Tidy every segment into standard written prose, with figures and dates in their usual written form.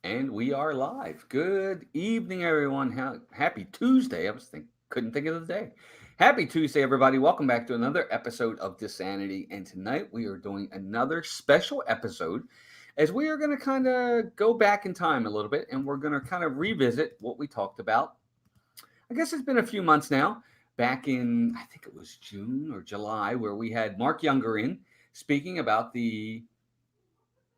And we are live. Good evening, everyone. Happy Tuesday. Couldn't think of the day. Happy Tuesday, everybody. Welcome back to another episode of DISANITY. And tonight we are doing another special episode as we are going to kind of go back in time a little bit and we're going to kind of revisit what we talked about. I guess it's been a few months now. Back in, I think it was June or July, where we had Marc Younger in speaking about the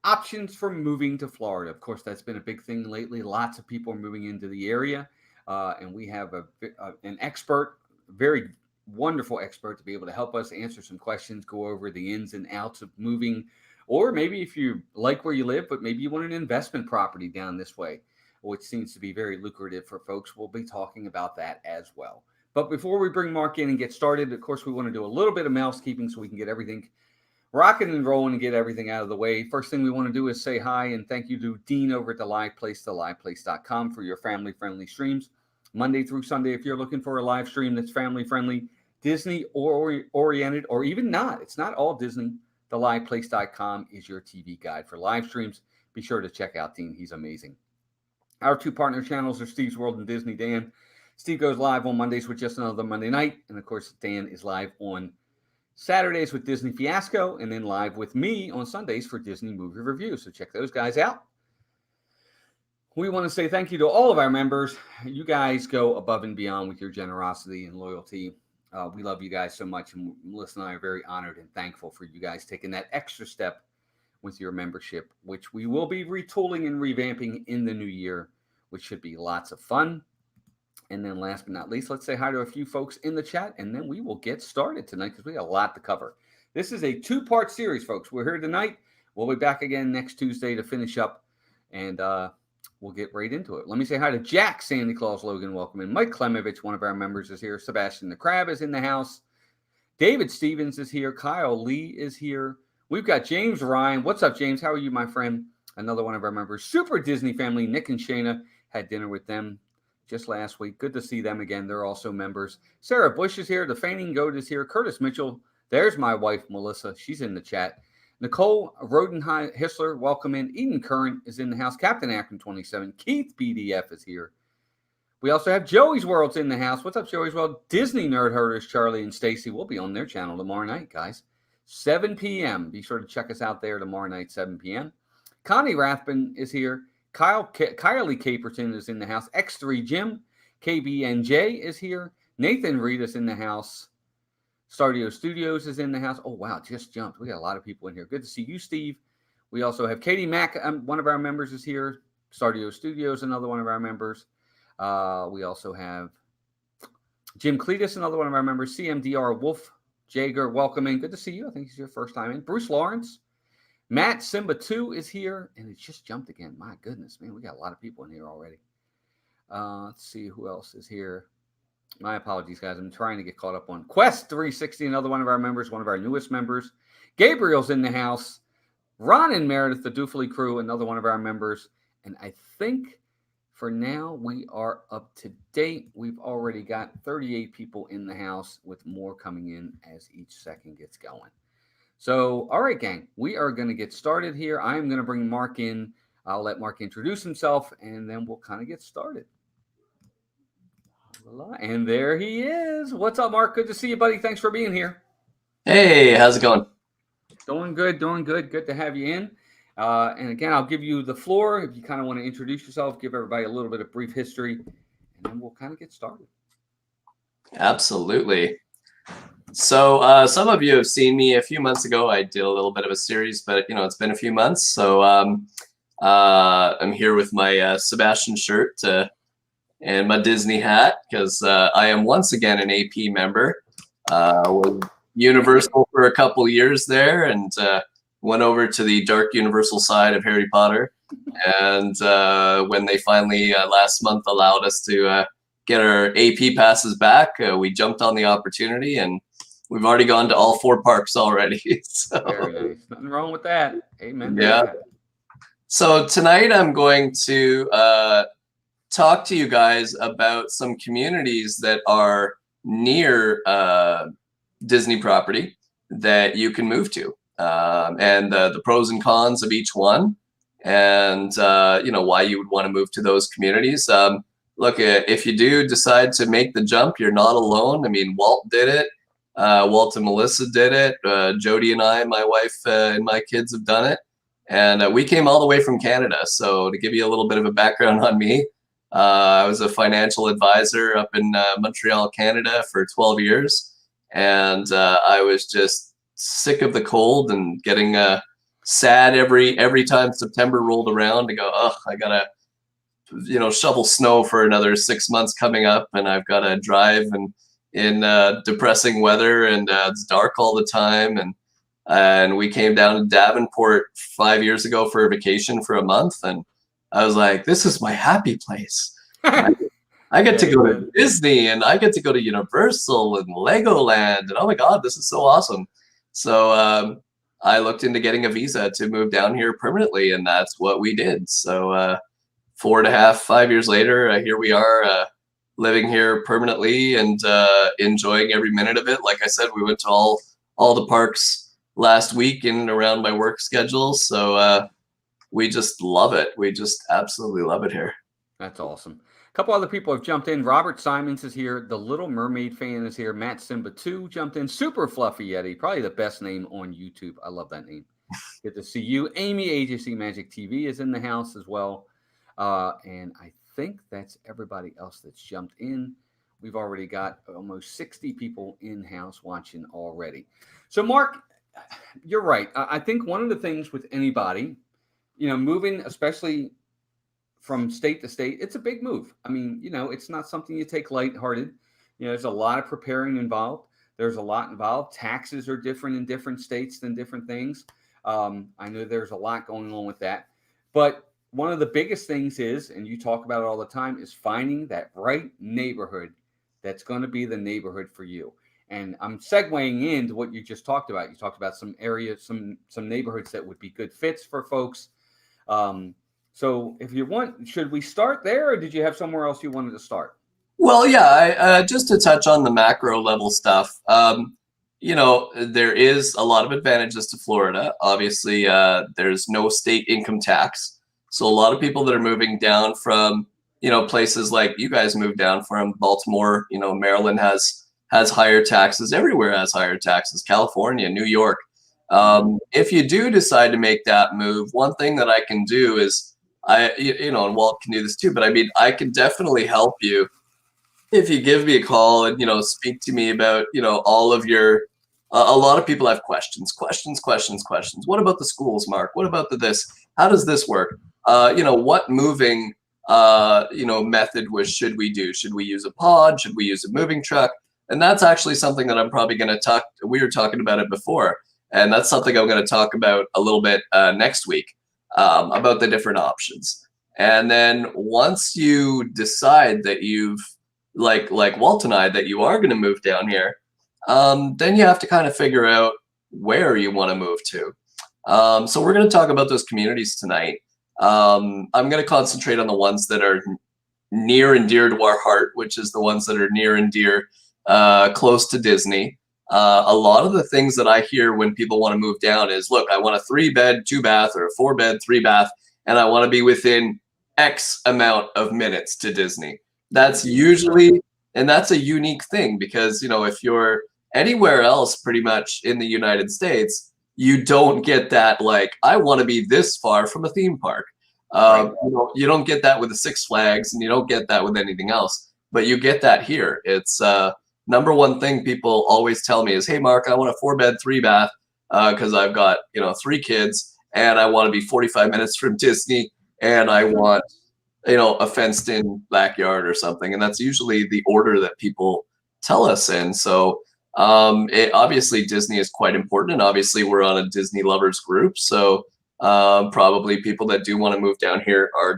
options for moving to Florida. Of course, that's been a big thing lately. Lots of people are moving into the area, and we have an expert, very wonderful expert, to be able to help us answer some questions, go over the ins and outs of moving, or maybe if you like where you live, but maybe you want an investment property down this way, which seems to be very lucrative for folks. We'll be talking about that as well. But before we bring Marc in and get started, of course, we want to do a little bit of mousekeeping so we can get everything rocking and rolling and get everything out of the way. First thing we want to do is say hi and thank you to Dean over at the Live Place, theliveplace.com, for your family-friendly streams. Monday through Sunday, if you're looking for a live stream that's family-friendly, Disney or oriented, or even not, it's not all Disney, theliveplace.com is your TV guide for live streams. Be sure to check out Dean. He's amazing. Our two partner channels are Steve's World and Disney Dan. Steve goes live on Mondays with Just Another Monday Night. And, of course, Dan is live on Saturdays with Disney Fiasco, and then live with me on Sundays for Disney Movie Review. So check those guys out. We want to say thank you to all of our members. You guys go above and beyond with your generosity and loyalty. We love you guys so much, and Melissa and I are very honored and thankful for you guys taking that extra step with your membership, which we will be retooling and revamping in the new year, which should be lots of fun. And then last but not least, let's say hi to a few folks in the chat, and then we will get started tonight because we got a lot to cover. This is a two-part series, folks. We're here tonight. We'll be back again next Tuesday to finish up, and we'll get right into it. Let me say hi to Jack, Sandy Claus, Logan, welcome in. Mike Klemovich, one of our members, is here. Sebastian the Crab is in the house. David Stevens is here. Kyle Lee is here. We've got James Ryan. What's up, James? How are you, my friend? Another one of our members. Super Disney family, Nick and Shayna. Had dinner with them just last week. Good to see them again. They're also members. Sarah Bush is here. The Feigning Goat is here. Curtis Mitchell. There's my wife, Melissa. She's in the chat. Nicole Rodenhissler, welcome in. Eden Current is in the house. Captain Akron 27. Keith BDF is here. We also have Joey's World's in the house. What's up, Joey's World? Disney Nerd Herders, Charlie and Stacy will be on their channel tomorrow night, guys. 7 p.m. Be sure to check us out there tomorrow night, 7 p.m. Connie Rathbun is here. Kylie Caperton is in the house. X3 Jim. KBNJ is here. Nathan Reed is in the house. Stardio Studios is in the house. Oh, wow, just jumped. We got a lot of people in here. Good to see you, Steve. We also have Katie Mack. One of our members is here. Stardio Studios, another one of our members. We also have Jim Cletus, another one of our members. CMDR Wolf Jager, welcome in. Good to see you. I think it's your first time in. Bruce Lawrence. Matt Simba 2 is here, and it just jumped again. My goodness, man, we got a lot of people in here already. Let's see who else is here. My apologies, guys. I'm trying to get caught up on Quest 360, another one of our members, one of our newest members. Gabriel's in the house. Ron and Meredith, the Doofley crew, another one of our members. And I think for now we are up to date. We've already got 38 people in the house, with more coming in as each second gets going. So, all right, gang, we are going to get started here. I am going to bring Marc in. I'll let Marc introduce himself, and then we'll kind of get started. And there he is. What's up, Marc? Good to see you, buddy. Thanks for being here. Hey, how's it going? Doing good, doing good. Good to have you in. And again, I'll give you the floor if you kind of want to introduce yourself, give everybody a little bit of brief history, and then we'll kind of get started. Absolutely. So some of you have seen me a few months ago. I did a little bit of a series, but it's been a few months. So I'm here with my Sebastian shirt and my Disney hat because I am once again an AP member. Was Universal for a couple years there, and went over to the dark Universal side of Harry Potter. And when they finally last month allowed us to get our AP passes back, we jumped on the opportunity, and we've already gone to all 4 parks already. So, very nice. Nothing wrong with that. Amen. Yeah. So tonight I'm going to talk to you guys about some communities that are near Disney property that you can move to, and the pros and cons of each one. and why you would want to move to those communities. Look, if you do decide to make the jump, you're not alone. I mean, Walt did it. Walt and Melissa did it. Jody and I, my wife, and my kids have done it. And we came all the way from Canada. So to give you a little bit of a background on me, I was a financial advisor up in Montreal, Canada for 12 years. And I was just sick of the cold and getting sad every time September rolled around to go, oh, I got to shovel snow for another 6 months coming up, and I've got to drive and in depressing weather, and it's dark all the time. And we came down to Davenport 5 years ago for a vacation for a month, and I was like, this is my happy place. I get to go to Disney, and I get to go to Universal and Legoland, and oh my God, this is so awesome. So I looked into getting a visa to move down here permanently, and that's what we did. So 4.5, 5 years later, here we are living here permanently and enjoying every minute of it. Like I said, we went to all the parks last week in and around my work schedule. So we just love it. We just absolutely love it here. That's awesome. A couple other people have jumped in. Robert Simons is here. The Little Mermaid fan is here. Matt Simba 2 jumped in. Super Fluffy Yeti, probably the best name on YouTube. I love that name. Good to see you. Amy AJC Magic TV is in the house as well. And I think that's everybody else that's jumped in. We've already got almost 60 people in house watching already. So Mark, you're right. I think one of the things with anybody, moving, especially from state to state, it's a big move. I mean, it's not something you take lighthearted. There's a lot of preparing involved. There's a lot involved. Taxes are different in different states than different things. I know there's a lot going on with that. But one of the biggest things is, and you talk about it all the time, is finding that right neighborhood that's going to be the neighborhood for you. And I'm segueing into what you just talked about. You talked about some areas, some neighborhoods that would be good fits for folks. So if you want, should we start there, or did you have somewhere else you wanted to start? Well, yeah, just to touch on the macro level stuff, there is a lot of advantages to Florida. Obviously, there's no state income tax. So a lot of people that are moving down from, places like you guys moved down from, Baltimore, Maryland has higher taxes. Everywhere has higher taxes. California, New York. If you do decide to make that move, one thing that I can do is and Walt can do this too, but I mean, I can definitely help you if you give me a call and, speak to me about, all of your, a lot of people have questions. What about the schools, Mark? What about this? How does this work? What moving, method should we do? Should we use a pod? Should we use a moving truck? And that's actually something that I'm probably going to we were talking about it before. And that's something I'm going to talk about a little bit next week. About the different options. And then once you decide that you've, like Walt and I, that you are going to move down here, then you have to kind of figure out where you want to move to. So we're going to talk about those communities tonight. I'm going to concentrate on the ones that are near and dear to our heart, which is the ones that are near and dear, close to Disney. A lot of the things that I hear when people want to move down is, look, I want a 3-bed, 2-bath, or a 4-bed, 3-bath, and I want to be within X amount of minutes to Disney. That's usually, and that's a unique thing because, if you're anywhere else pretty much in the United States, you don't get that, like, I want to be this far from a theme park. Right. You don't get that with the Six Flags, and you don't get that with anything else, but you get that here. It's, number one thing people always tell me is, hey, Mark, I want a 4-bed, 3-bath because I've got, 3 kids and I want to be 45 minutes from Disney and I want, a fenced in backyard or something. And that's usually the order that people tell us. And so obviously Disney is quite important. And obviously we're on a Disney lovers group. So probably people that do want to move down here are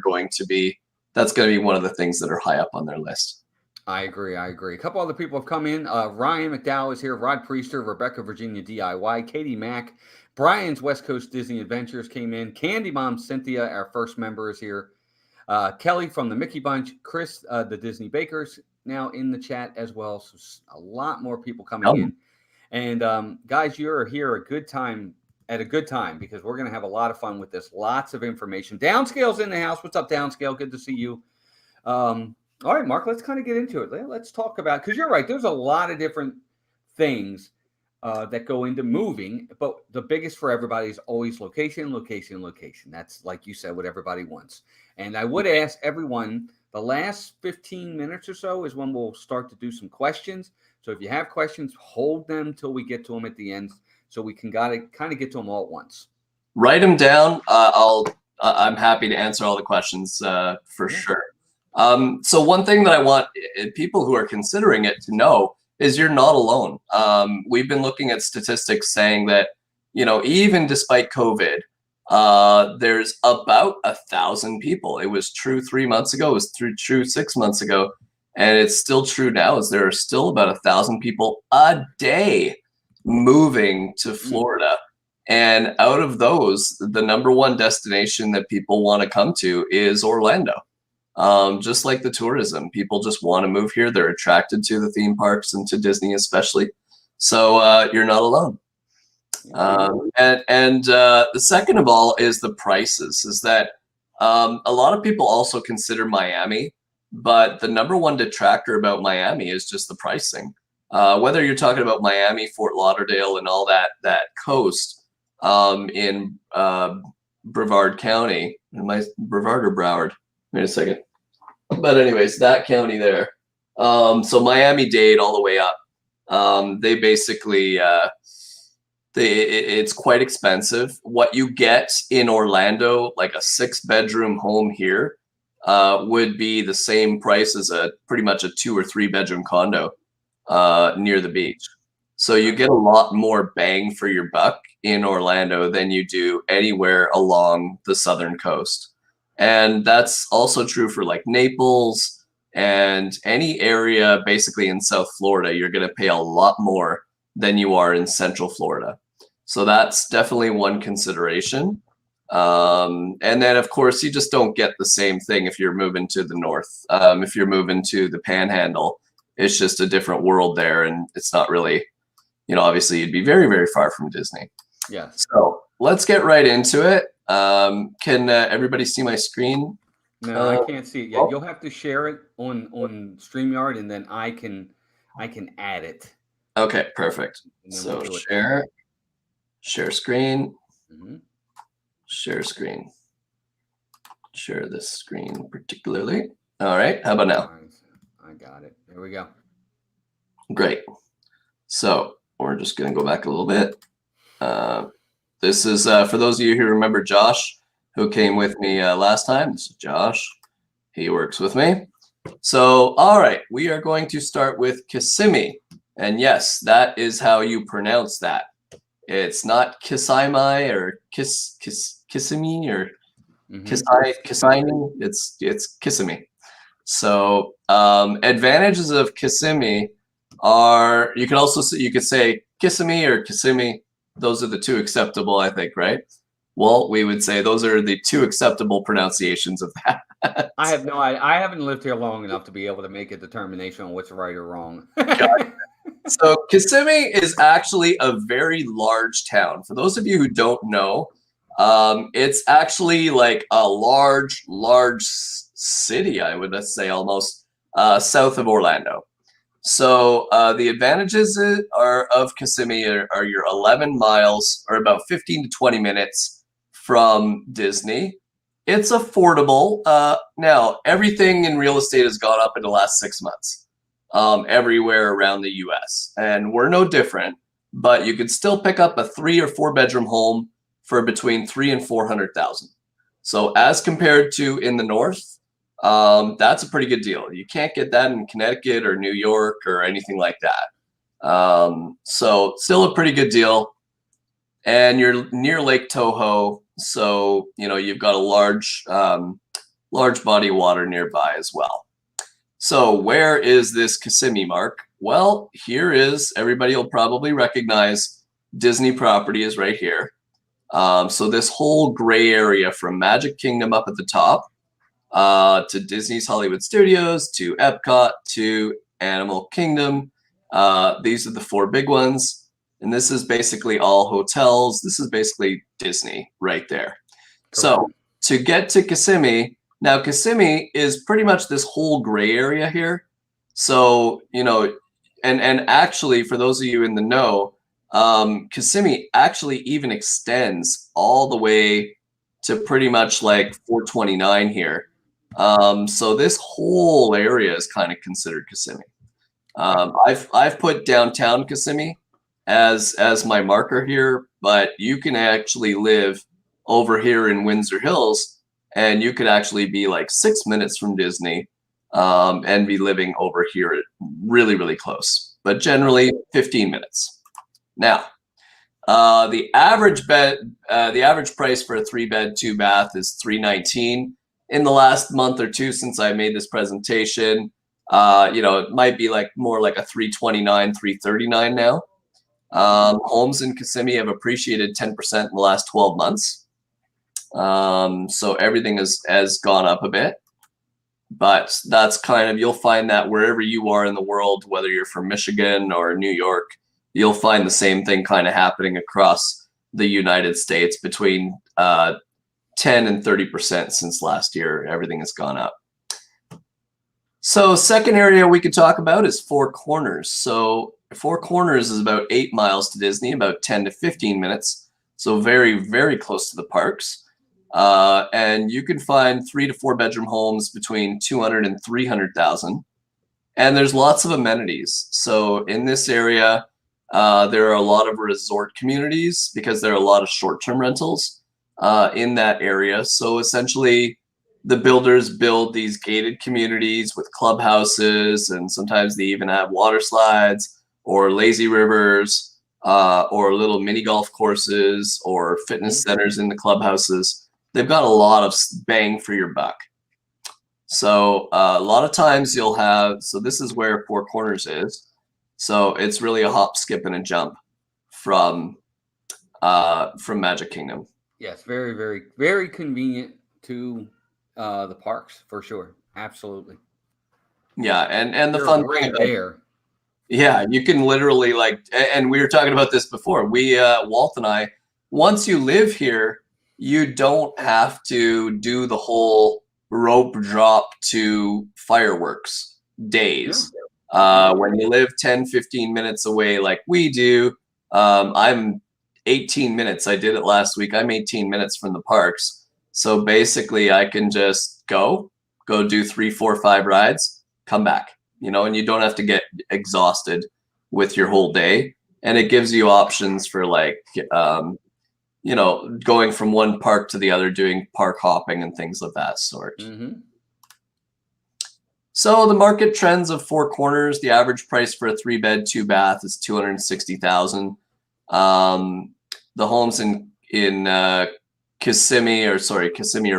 that's going to be one of the things that are high up on their list. I agree. A couple other people have come in. Ryan McDowell is here. Rod Priester, Rebecca Virginia DIY, Katie Mack, Brian's West Coast Disney Adventures came in. Candy Mom Cynthia, our first member, is here. Kelly from the Mickey Bunch, Chris, the Disney Bakers, now in the chat as well. So a lot more people coming in. And guys, you're here a good time at a good time because we're going to have a lot of fun with this. Lots of information. Downscale's in the house. What's up, Downscale? Good to see you. All right, Mark, let's kind of get into it. Let's talk about, because you're right, there's a lot of different things that go into moving, but the biggest for everybody is always location, location, location. That's, like you said, what everybody wants. And I would ask everyone, the last 15 minutes or so is when we'll start to do some questions. So if you have questions, hold them till we get to them at the end so we can kind of get to them all at once. Write them down. I'm happy to answer all the questions for sure. So one thing that I want people who are considering it to know is you're not alone. We've been looking at statistics saying that, even despite COVID, there's about 1,000 people. It was true 3 months ago. It was true 6 months ago. And it's still true now, is there are still about 1,000 people a day moving to Florida. And out of those, the number one destination that people want to come to is Orlando. Just like the tourism, people just want to move here. They're attracted to the theme parks and to Disney especially. So you're not alone. And the second of all is the prices, is that a lot of people also consider Miami, but the number one detractor about Miami is just the pricing. Whether you're talking about Miami, Fort Lauderdale, and all that coast in Brevard County. Am I Brevard or Broward? Wait a second. But anyways, that county there. So Miami-Dade all the way up. They basically, it's quite expensive. What you get in Orlando, like a 6-bedroom home here, would be the same price as pretty much a 2 or 3 bedroom condo near the beach. So you get a lot more bang for your buck in Orlando than you do anywhere along the southern coast. And that's also true for like Naples and any area basically in South Florida. You're going to pay a lot more than you are in Central Florida. So that's definitely one consideration. And then, of course, you just don't get the same thing if you're moving to the north. If you're moving to the Panhandle, it's just a different world there. And it's not really, obviously you'd be very, very far from Disney. Yeah. So let's get right into it. Can everybody see my screen? No, I can't see it yet. You'll have to share it on StreamYard, and then I can add it. Okay, perfect. So we'll share screen, share screen, share this screen particularly. All right, how about now? I got it. There we go. Great. So we're just going to go back a little bit. This is for those of you who remember Josh, who came with me last time. This is Josh. He works with me. So, all right, we are going to start with Kissimmee. And yes, that is how you pronounce that. It's not Kissimmee or Kissimmee or Kissimmee. It's Kissimmee. So advantages of Kissimmee are, you could say Kissimmee or Kissimmee. Those are the two acceptable, I think, right? Well, we would say those are the two acceptable pronunciations of that. I have no idea. I haven't lived here long enough to be able to make a determination on what's right or wrong. So Kissimmee is actually a very large town. For those of you who don't know, it's actually like a large city, I would say, almost south of Orlando. So the advantages of Kissimmee are your 11 miles or about 15 to 20 minutes from Disney. It's affordable. Now, everything in real estate has gone up in the last 6 months, everywhere around the U.S. And we're no different, but you could still pick up a 3 or 4 bedroom home for between $300,000 and $400,000. So as compared to in the north, that's a pretty good deal. You can't get that in Connecticut or New York or anything like that. So still a pretty good deal. And you're near Lake Toho, so you've got a large body of water nearby as well. So where is this Kissimmee, Mark? Well, here is, everybody will probably recognize Disney property is right here. So this whole gray area from Magic Kingdom up at the top to Disney's Hollywood Studios, to Epcot, to Animal Kingdom. These are the 4 big ones. And this is basically all hotels. This is basically Disney right there. Correct. So to get to Kissimmee, now Kissimmee is pretty much this whole gray area here. So, you know, and actually for those of you in the know, Kissimmee actually even extends all the way to pretty much like 429 here. So this whole area is kind of considered Kissimmee. I've put downtown Kissimmee as my marker here, but you can actually live over here in Windsor Hills, and you could actually be like 6 minutes from Disney, and be living over here really, really close, but generally 15 minutes. Now, the average price for a 3-bed, 2-bath is $319. In the last month or two since I made this presentation, you know, it might be like more like a $329, $339 now. Homes in Kissimmee have appreciated 10% in the last 12 months. So everything has gone up a bit, but that's kind of, you'll find that wherever you are in the world, whether you're from Michigan or New York, you'll find the same thing kind of happening across the United States between 10 and 30% since last year. Everything has gone up. So second area we could talk about is Four Corners. So Four Corners is about 8 miles to Disney, about 10 to 15 minutes. So very, very close to the parks. And you can find 3 to 4 bedroom homes between 200 and 300,000. And there's lots of amenities. So in this area, there are a lot of resort communities because there are a lot of short-term rentals in that area. So essentially, the builders build these gated communities with clubhouses, and sometimes they even have water slides or lazy rivers, or little mini golf courses or fitness centers in the clubhouses. They've got a lot of bang for your buck. So a lot of times you'll have, so this is where Four Corners is. So it's really a hop, skip, and a jump from Magic Kingdom. Yes, very, very, very convenient to the parks for sure. Absolutely. Yeah, and the You're fun right thing about, there. yeah, you can literally like, and we were talking about this before. We Walt and I, once you live here, you don't have to do the whole rope drop to fireworks days. When you live 10, 15 minutes away like we do, I'm 18 minutes. I did it last week. I'm 18 minutes from the parks. So basically I can just go do 3, 4, 5 rides, come back, you know, and you don't have to get exhausted with your whole day. And it gives you options for like, you know, going from one park to the other, doing park hopping and things of that sort. So the market trends of Four Corners, the average price for a 3-bed, 2-bath is $260,000. The homes in Kissimmee or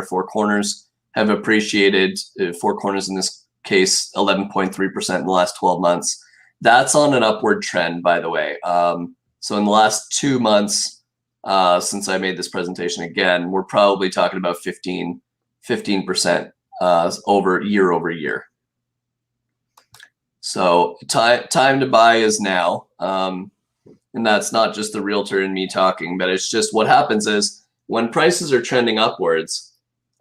Four Corners have appreciated, Four Corners in this case, 11.3% in the last 12 months. That's on an upward trend, by the way. So in the last 2 months, since I made this presentation again, we're probably talking about 15% over year. So time to buy is now. And that's not just the realtor and me talking, but it's just what happens is when prices are trending upwards,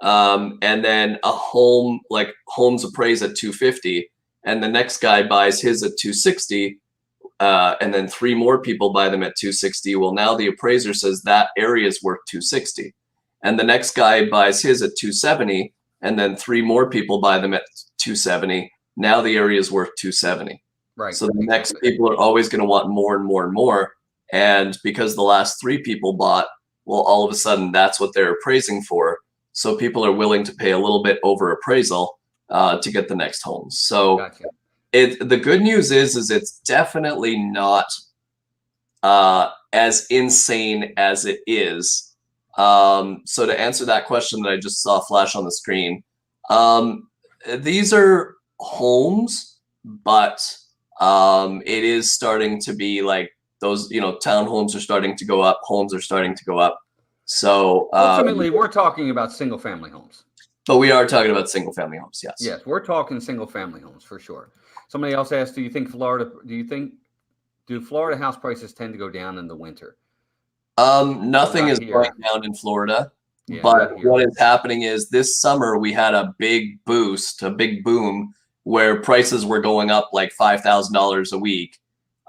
and then a home, like homes appraise at 250, and the next guy buys his at 260, and then 3 more people buy them at 260. Well, now the appraiser says that area is worth 260, and the next guy buys his at 270, and then 3 more people buy them at 270. Now the area is worth 270. Right. So the next people are always going to want more and more and more. And because the last 3 people bought, well, all of a sudden that's what they're appraising for. So people are willing to pay a little bit over appraisal to get the next home. So Gotcha. the good news is it's definitely not as insane as it is. So to answer that question that I just saw flash on the screen, these are homes, but it is starting to be like those, you know, townhomes are starting to go up, homes are starting to go up. So ultimately, we're talking about single family homes. But we are talking about single family homes, yes. Yes, we're talking single family homes for sure. Somebody else asked, do you think Do Florida house prices tend to go down in the winter? Nothing Not is going here. down in Florida, Yeah, but not here. what is happening is this summer we had a big boost, a big boom, where prices were going up like $5,000 a week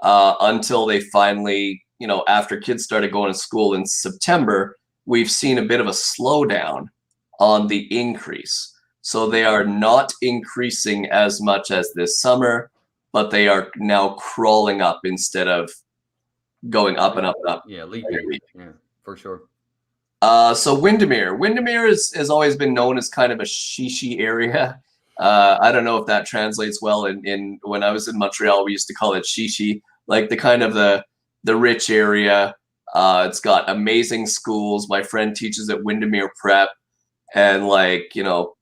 until they finally, after kids started going to school in September, we've seen a bit of a slowdown on the increase. So they are not increasing as much as this summer, but they are now crawling up instead of going up and up and up Yeah, every leaping. week. Yeah, for sure. So Windermere has always been known as kind of a shishi area. I don't know if that translates well in when I was in Montreal, we used to call it shishi, like the kind of the rich area. It's got amazing schools. My friend teaches at Windermere Prep, and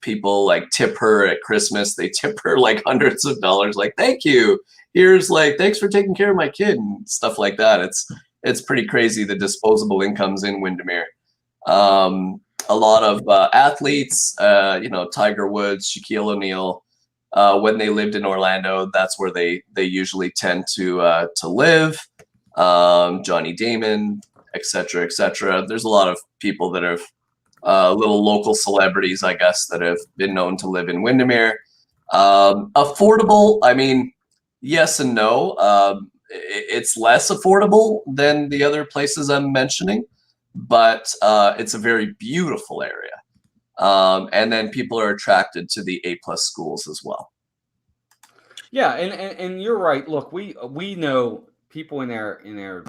people like tip her at Christmas. They tip her like hundreds of dollars, like thank you. Here's like thanks for taking care of my kid and stuff like that. It's pretty crazy the disposable incomes in Windermere. A lot of athletes, Tiger Woods, Shaquille O'Neal, when they lived in Orlando, that's where they usually tend to live. Johnny Damon, etc., etc. There's a lot of people that have little local celebrities, I guess, that have been known to live in Windermere. Affordable, I mean, yes and no. It's less affordable than the other places I'm mentioning, but it's a very beautiful area. And then people are attracted to the A+ schools as well. Yeah, and you're right. Look, we know people in our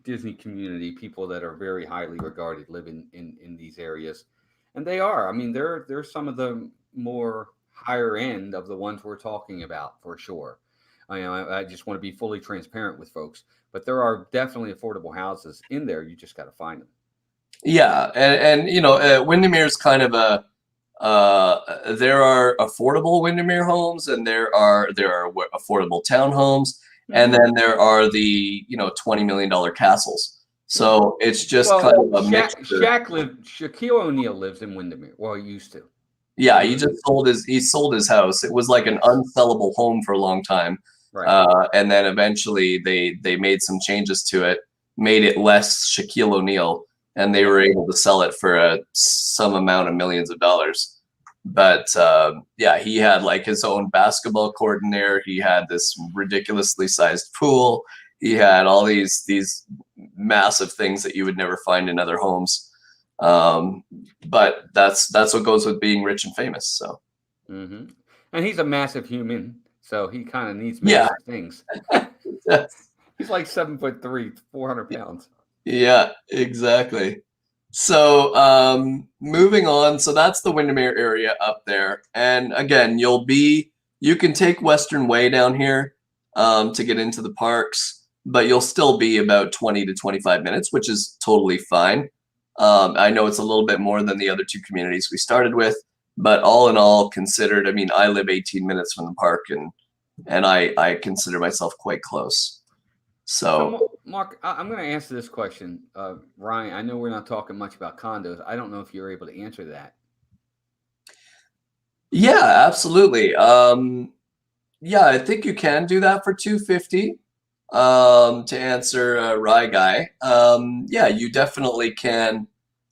Disney community, people that are very highly regarded, live in these areas, and they are. I mean, they're some of the more higher end of the ones we're talking about for sure. I just want to be fully transparent with folks, but there are definitely affordable houses in there. You just got to find them. Yeah, and Windermere's kind of a there are affordable Windermere homes, and there are affordable townhomes, and then there are the $20 million castles. So it's just kind Well, of a mixture. Shaquille O'Neal lives in Windermere. Well, he used to. Yeah, he sold his house. It was like an unsellable home for a long time, Right. and then eventually they made some changes to it, made it less Shaquille O'Neal, and they were able to sell it for some amount of millions of dollars. But yeah, he had like his own basketball court in there. He had this ridiculously sized pool. He had all these massive things that you would never find in other homes. But that's what goes with being rich and famous. So, And he's a massive human, so he kind of needs yeah, massive things. He's like 7'3", 400 pounds. Yeah, exactly. So, moving on. So that's the Windermere area up there. And again, you can take Western Way down here, to get into the parks, but you'll still be about 20 to 25 minutes, which is totally fine. I know it's a little bit more than the other two communities we started with, but all in all considered, I mean, I live 18 minutes from the park, and I consider myself quite close. So Mark, I'm going to answer this question. Ryan, I know we're not talking much about condos. I don't know if you're able to answer that. yeah, absolutely. Yeah, I think you can do that for $250. To answer Rye Guy, yeah, you definitely can.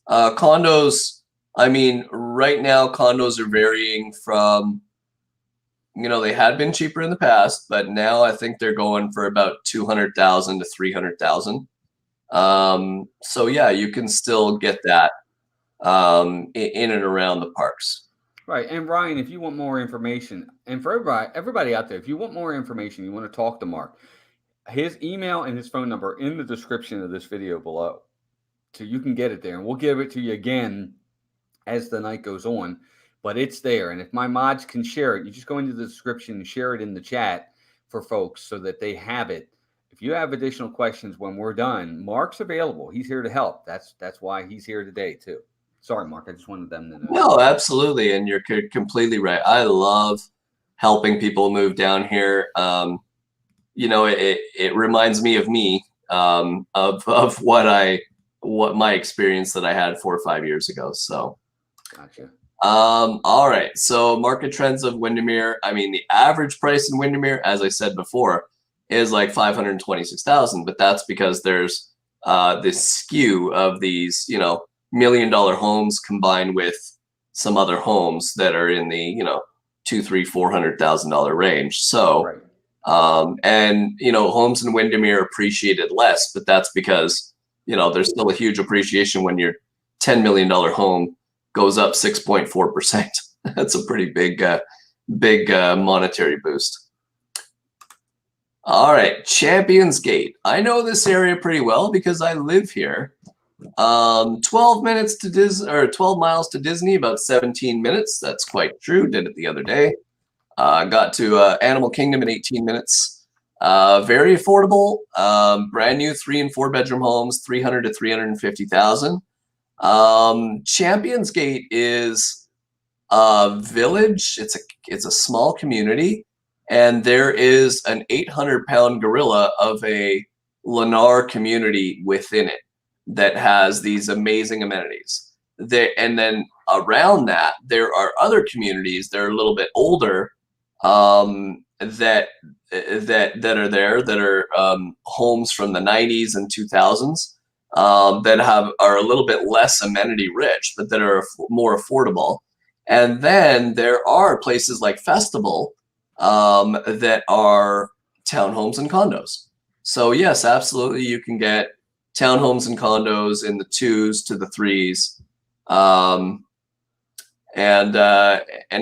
Condos, I mean, right now condos are varying from, they had been cheaper in the past, but now I think they're going for about 200,000 to 300,000. So yeah, you can still get that in and around the parks. Right. And Ryan, if you want more information, and for everybody out there, if you want more information, you want to talk to Mark, his email and his phone number in the description of this video below. So you can get it there, and we'll give it to you again as the night goes on, but it's there. And if my mods can share it, you just go into the description and share it in the chat for folks so that they have it. If you have additional questions when we're done, Mark's available. He's here to help. That's why he's here today too. Sorry, Mark. I just wanted them to know. No, absolutely. And you're completely right. I love helping people move down here. It reminds me of me, of what my experience that I had 4 or 5 years ago. So, gotcha. All right. So market trends of Windermere. I mean, the average price in Windermere, as I said before, is like 526,000, but that's because there's this skew of these, $1 million homes combined with some other homes that are in the, $200,000, $300,000, $400,000 range. So, Right. Homes in Windermere appreciated less, but that's because, there's still a huge appreciation when your $10 million home goes up 6.4%. That's a pretty big monetary boost. All right, Champions Gate. I know this area pretty well because I live here. 12 minutes to 12 miles to Disney, about 17 minutes. That's quite true. Did it the other day. Got to Animal Kingdom in 18 minutes. Very affordable. Brand new 3 and 4 bedroom homes, 300 to 350,000. Champions Gate is a village. It's a small community, and there is an 800-pound gorilla of a Lennar community within it that has these amazing amenities. And then around that, there are other communities that are a little bit older that are there, that are homes from the 90s and 2000s that are a little bit less amenity rich, but that are more affordable. And then there are places like Festival that are townhomes and condos. So yes, absolutely, you can get townhomes and condos in the 2s to the 3s, and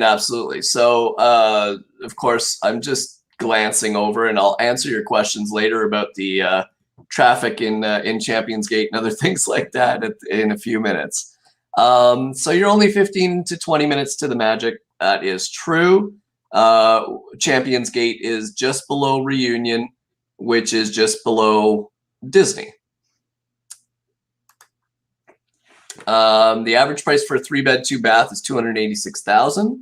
absolutely. So of course, I'm just glancing over, and I'll answer your questions later about the traffic in Champions Gate and other things like that in a few minutes. So you're only 15 to 20 minutes to the Magic. That is true. Champions Gate is just below Reunion, which is just below Disney. The average price for a 3-bed, 2-bath is $286,000.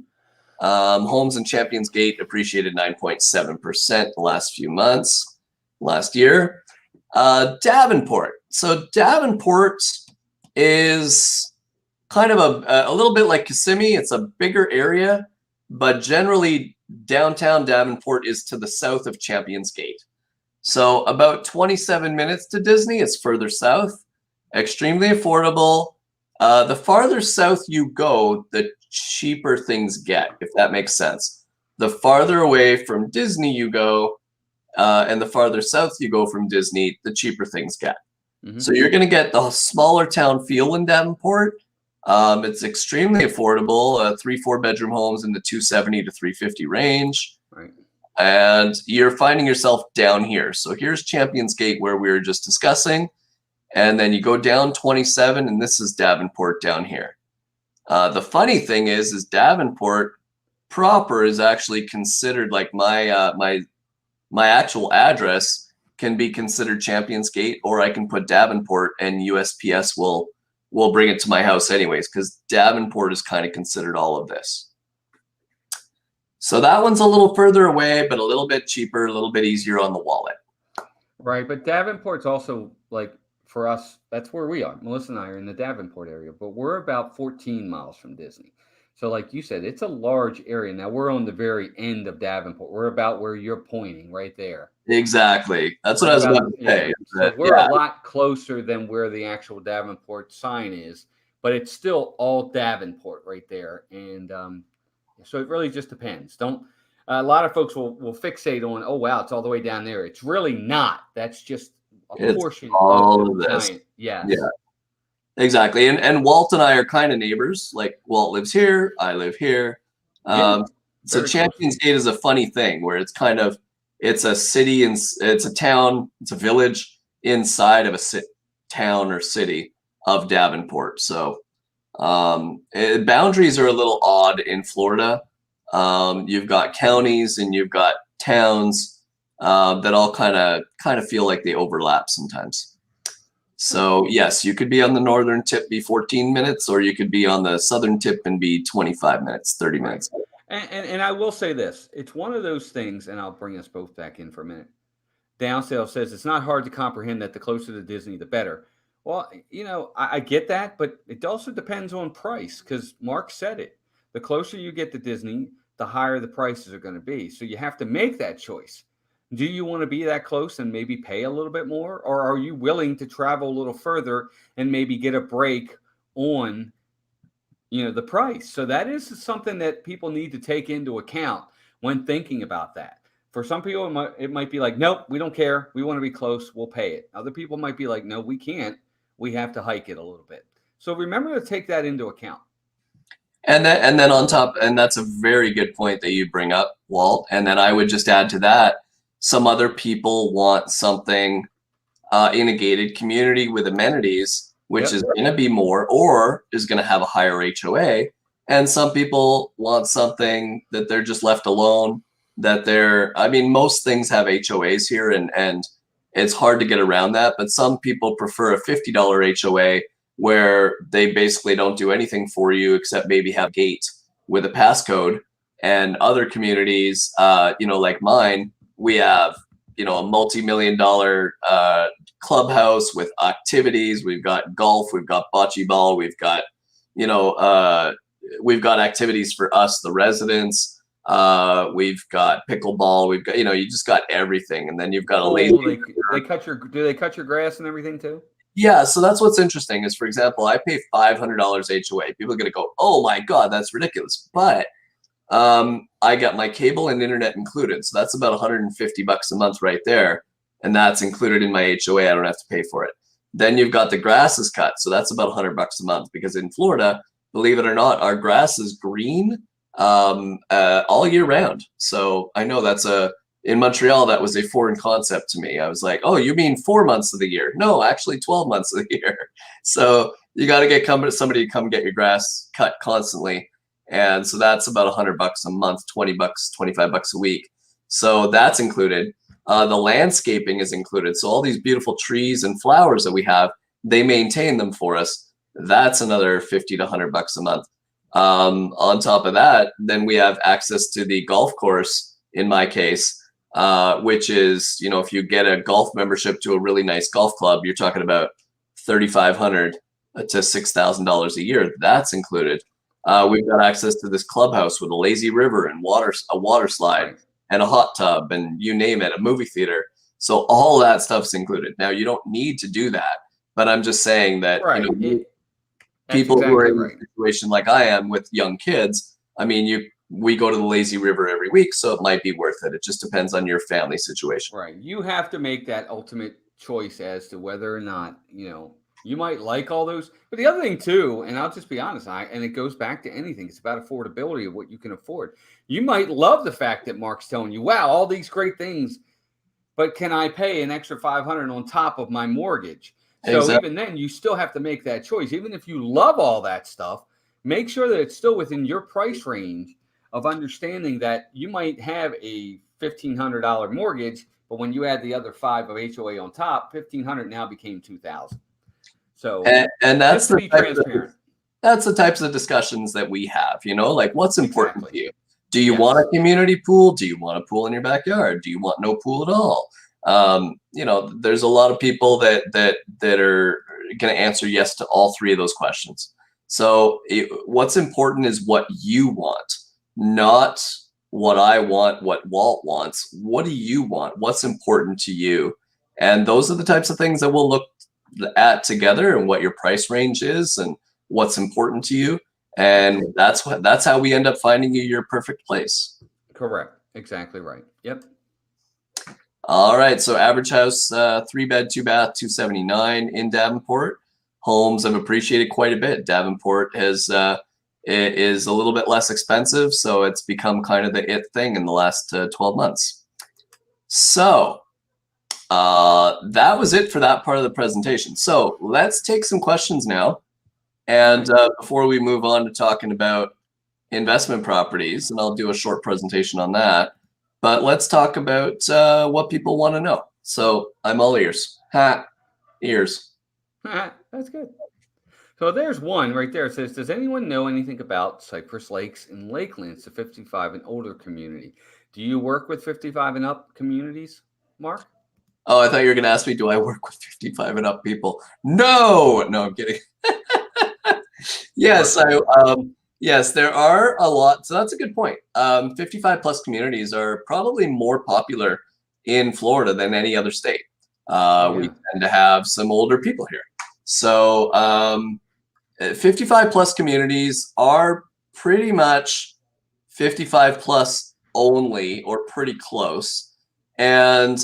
Homes in Champions Gate appreciated 9.7% the last few months, last year. Davenport. So Davenport is kind of a little bit like Kissimmee. It's a bigger area, but generally downtown Davenport is to the south of Champions Gate. So about 27 minutes to Disney. It's further south, extremely affordable. The farther south you go, the cheaper things get, if that makes sense. The farther away from Disney you go, and the farther south you go from Disney, the cheaper things get. Mm-hmm. So you're going to get the smaller town feel in Davenport. It's extremely affordable, 3-4 bedroom homes in the 270 to 350 range. Right. And you're finding yourself down here. So here's Champions Gate, where we were just discussing. And then you go down 27, and this is Davenport down here. The funny thing is Davenport proper is actually considered, like my actual address can be considered Champions Gate, or I can put Davenport and USPS will bring it to my house anyways, because Davenport is kind of considered all of this. So that one's a little further away, but a little bit cheaper, a little bit easier on the wallet. Right, but Davenport's also, like, for us, that's where we are. Melissa and I are in the Davenport area, but we're about 14 miles from Disney. So like you said, it's a large area. Now we're on the very end of Davenport. We're about where you're pointing, right there. Exactly. That's what I was about to say. So we're a lot closer than where the actual Davenport sign is, but it's still all Davenport right there. And so it really just depends. A lot of folks will fixate on, oh, wow, it's all the way down there. It's really not. That's just a portion of this. Giant. Yeah. Exactly. And Walt and I are kind of neighbors. Like, Walt lives here, I live here. So Champions Gate is a funny thing where it's kind of, it's a city, and it's a town, it's a village inside of a town or city of Davenport. So boundaries are a little odd in Florida. You've got counties and you've got towns that all kind of feel like they overlap sometimes. So yes, you could be on the northern tip, be 14 minutes, or you could be on the southern tip and be 25 minutes, 30 minutes. And I will say this, it's one of those things, and I'll bring us both back in for a minute. Downsale says it's not hard to comprehend that the closer to Disney, the better. Well, I get that, but it also depends on price, because Mark said it. The closer you get to Disney, the higher the prices are going to be. So you have to make that choice. Do you want to be that close and maybe pay a little bit more? Or are you willing to travel a little further and maybe get a break on, the price? So that is something that people need to take into account when thinking about that. For some people, it might be like, nope, we don't care. We want to be close. We'll pay it. Other people might be like, no, we can't. We have to hike it a little bit. So remember to take that into account. And then on top, and that's a very good point that you bring up, Walt. And then I would just add to that, some other people want something in a gated community with amenities, which Yep. is going to be more or is going to have a higher HOA. And some people want something that they're just left alone, that I mean, most things have HOAs here, and it's hard to get around that. But some people prefer a $50 HOA where they basically don't do anything for you except maybe have a gate with a passcode. And other communities, like mine, we have, a multi-million-dollar clubhouse with activities. We've got golf, we've got bocce ball, we've got activities for us, the residents. We've got pickleball. We've got, you just got everything, and then you've got a lazy. Do they cut your grass and everything too? Yeah, so that's what's interesting is, for example, I pay $500 HOA. People are gonna go, oh my God, that's ridiculous. But I got my cable and internet included, so that's about $150 a month right there, and that's included in my HOA. I don't have to pay for it. Then you've got the grass is cut, so that's about $100 a month, because in Florida, believe it or not, our grass is green all year round. So I know in Montreal, that was a foreign concept to me. I was like, oh, you mean 4 months of the year? No, actually 12 months of the year. So you got to get somebody to come get your grass cut constantly. And so that's about $100 a month, $20, $25 a week. So that's included. The landscaping is included. So all these beautiful trees and flowers that we have, they maintain them for us. That's another $50 to $100 a month. On top of that, then we have access to the golf course, in my case, which is, if you get a golf membership to a really nice golf club, you're talking about $3,500 to $6,000 a year. That's included. We've got access to this clubhouse with a lazy river and a water slide and a hot tub and you name it, a movie theater. So all that stuff's included. Now, you don't need to do that, but I'm just saying that people who are in a situation like I am with young kids, I mean, we go to the lazy river every week, so it might be worth it. It just depends on your family situation. Right. You have to make that ultimate choice as to whether or not, you might like all those. But the other thing too, and I'll just be honest, and it goes back to anything, it's about affordability of what you can afford. You might love the fact that Mark's telling you, wow, all these great things, but can I pay an extra $500 on top of my mortgage? So Even then, you still have to make that choice. Even if you love all that stuff, make sure that it's still within your price range of understanding that you might have a $1,500 mortgage, but when you add the other $500 of HOA on top, $1,500 now became $2,000. So and that's to be transparent. That's the types of discussions that we have. Like what's important to you? Do you want a community pool? Do you want a pool in your backyard? Do you want no pool at all? There's a lot of people that are going to answer yes to all three of those questions. So what's important is what you want, not what I want, what Walt wants. What do you want? What's important to you? And those are the types of things that we'll look at together, and what your price range is and what's important to you. And that's how we end up finding you your perfect place. Correct. Exactly right. Yep. All right. So average house, 3-bed, 2-bath, 279 in Davenport. Homes have appreciated quite a bit. Davenport is a little bit less expensive, so it's become kind of the it thing in the last 12 months. So that was it for that part of the presentation. So let's take some questions now. And before we move on to talking about investment properties, and I'll do a short presentation on that, but let's talk about what people want to know. So I'm all ears. Ears. That's good. So there's one right there. It says, does anyone know anything about Cypress Lakes and Lakelands, the 55 and older community? Do you work with 55 and up communities, Mark? Oh, I thought you were going to ask me, do I work with 55 and up people? No, I'm kidding. Yes, yes, there are a lot. So that's a good point. 55 plus communities are probably more popular in Florida than any other state. Yeah. We tend to have some older people here. So 55 plus communities are pretty much 55 plus only, or pretty close. And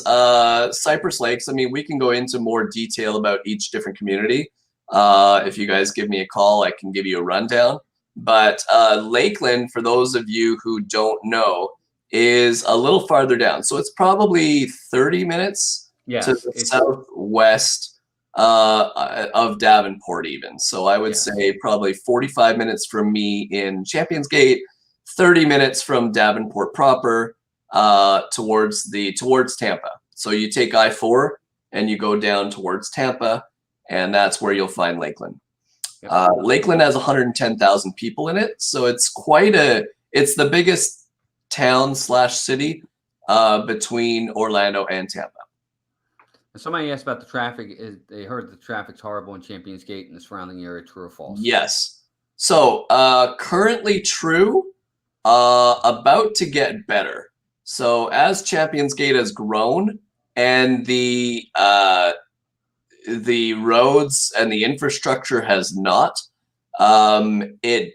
Cypress Lakes, I mean, we can go into more detail about each different community. If you guys give me a call, I can give you a rundown. But Lakeland, for those of you who don't know, is a little farther down. So it's probably 30 minutes to the southwest of Davenport even. So I would say probably 45 minutes from me in Champions Gate, 30 minutes from Davenport proper, towards Tampa. So you take I-4 and you go down towards Tampa, and that's where you'll find Lakeland. Lakeland has 110,000 people in it, so it's it's the biggest town / city between Orlando and Tampa. Somebody asked about the traffic. They heard the traffic's horrible in Champions Gate and the surrounding area. True or false? Yes. So currently true, about to get better. So as Champions Gate has grown and the roads and the infrastructure has not, it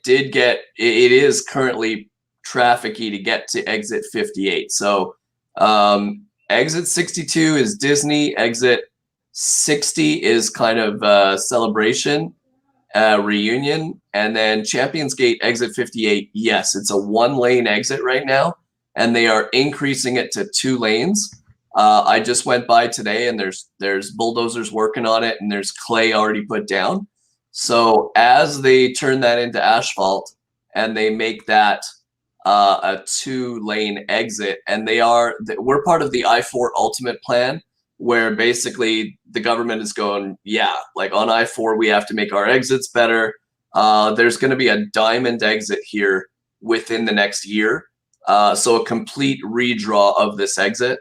is currently trafficy to get to exit 58. So exit 62 is Disney, exit 60 is kind of celebration, reunion, and then Champions Gate exit 58, yes, it's a 1-lane exit right now, and they are increasing it to 2 lanes. I just went by today, and there's bulldozers working on it, and there's clay already put down. So as they turn that into asphalt and they make that a 2-lane exit, and we're part of the I-4 Ultimate Plan, where basically the government is going, yeah, like on I-4 we have to make our exits better. There's going to be a diamond exit here within the next year, so a complete redraw of this exit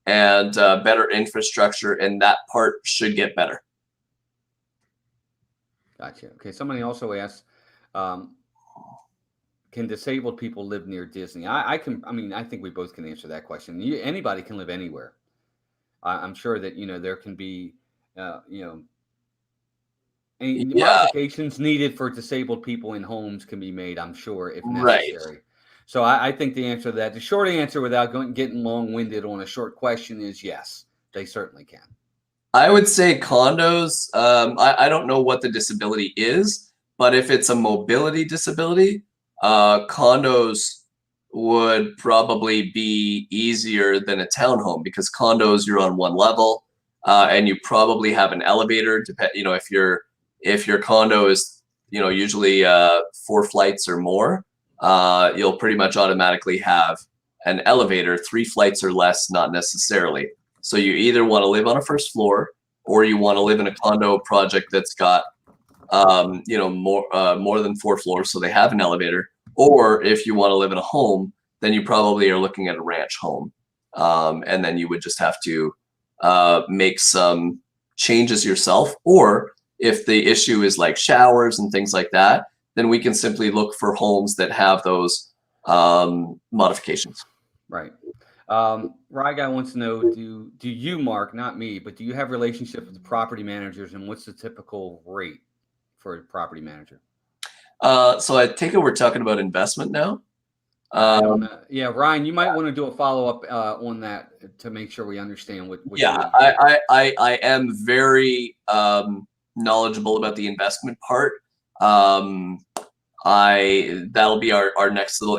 and better infrastructure, and that part should get better. Gotcha. Okay. Somebody also asked, can disabled people live near Disney? I think we both can answer that question. Anybody can live anywhere. I'm sure that, there can be, any modifications needed for disabled people in homes can be made, I'm sure, if necessary. Right. So I think the answer to that, the short answer without getting long-winded on a short question, is yes, they certainly can. I would say condos, I don't know what the disability is, but if it's a mobility disability, condos would probably be easier than a townhome, because condos, you're on one level, and you probably have an elevator. If your condo is, usually 4 flights or more, you'll pretty much automatically have an elevator. 3 flights or less, not necessarily. So you either want to live on a first floor, or you want to live in a condo project that's got more than 4 floors, so they have an elevator. Or if you want to live in a home, then you probably are looking at a ranch home, and then you would just have to make some changes yourself. Or if the issue is like showers and things like that, then we can simply look for homes that have those modifications. Right. Rye Guy wants to know, do you, Mark, not me, but do you have relationships with the property managers, and what's the typical rate for a property manager? So I take it we're talking about investment now. Yeah, Ryan, you might want to do a follow-up on that to make sure we understand what yeah, I am very knowledgeable about the investment part. That'll be our next little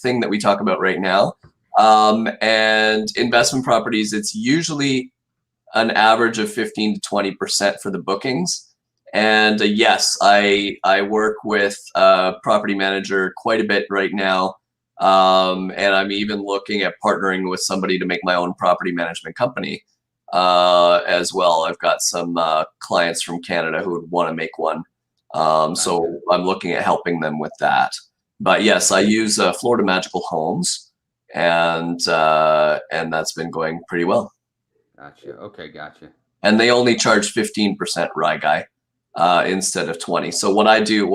thing that we talk about right now. And investment properties, it's usually an average of 15 to 20% for the bookings. And yes, I work with a property manager quite a bit right now. And I'm even looking at partnering with somebody to make my own property management company as well. I've got some clients from Canada who would want to make one. So I'm looking at helping them with that. But yes, I use Florida Magical Homes, and that's been going pretty well. Gotcha. Okay, gotcha. And they only charge 15%, Rye Guy, instead of 20. So what I do,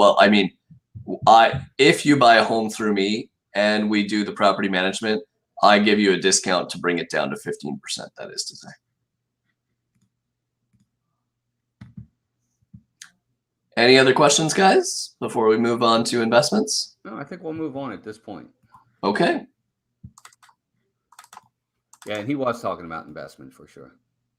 if you buy a home through me and we do the property management, I give you a discount to bring it down to 15%, that is to say. Any other questions, guys, before we move on to investments? No, I think we'll move on at this point. Okay. Yeah, and he was talking about investment for sure.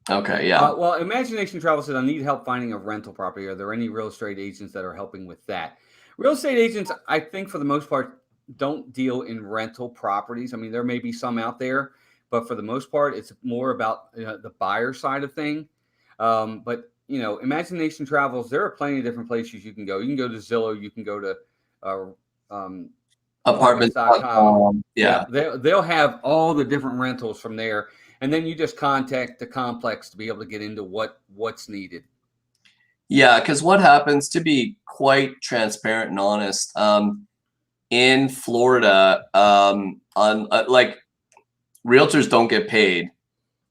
Okay, yeah. Well, Imagination Travel said, I need help finding a rental property. Are there any real estate agents that are helping with that? Real estate agents, I think for the most part, don't deal in rental properties. I mean, there may be some out there, but for the most part, it's more about the buyer side of thing. But Imagination Travels, there are plenty of different places you can go. You can go to Zillow, you can go to apartments.com. Yeah. They'll have all the different rentals from there. And then you just contact the complex to be able to get into what's needed. Yeah, because what happens, to be quite transparent and honest, in Florida, like realtors don't get paid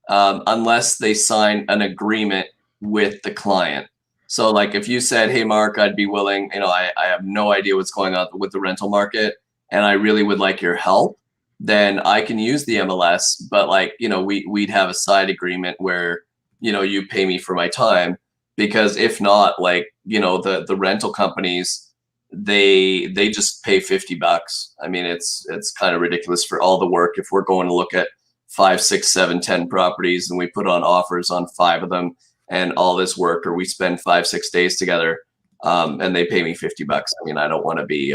unless they sign an agreement with the client. So like if you said, hey, Mark, I'd be willing, I have no idea what's going on with the rental market and I really would like your help, then I can use the MLS. But like, we'd have a side agreement where, you pay me for my time, because if not, like, the rental companies, they just pay $50. I mean, it's kind of ridiculous for all the work. If we're going to look at 5, 6, 7, 10 properties and we put on offers on 5 of them and all this work, or we spend 5, 6 days together, and they pay me $50. I mean, I don't want to be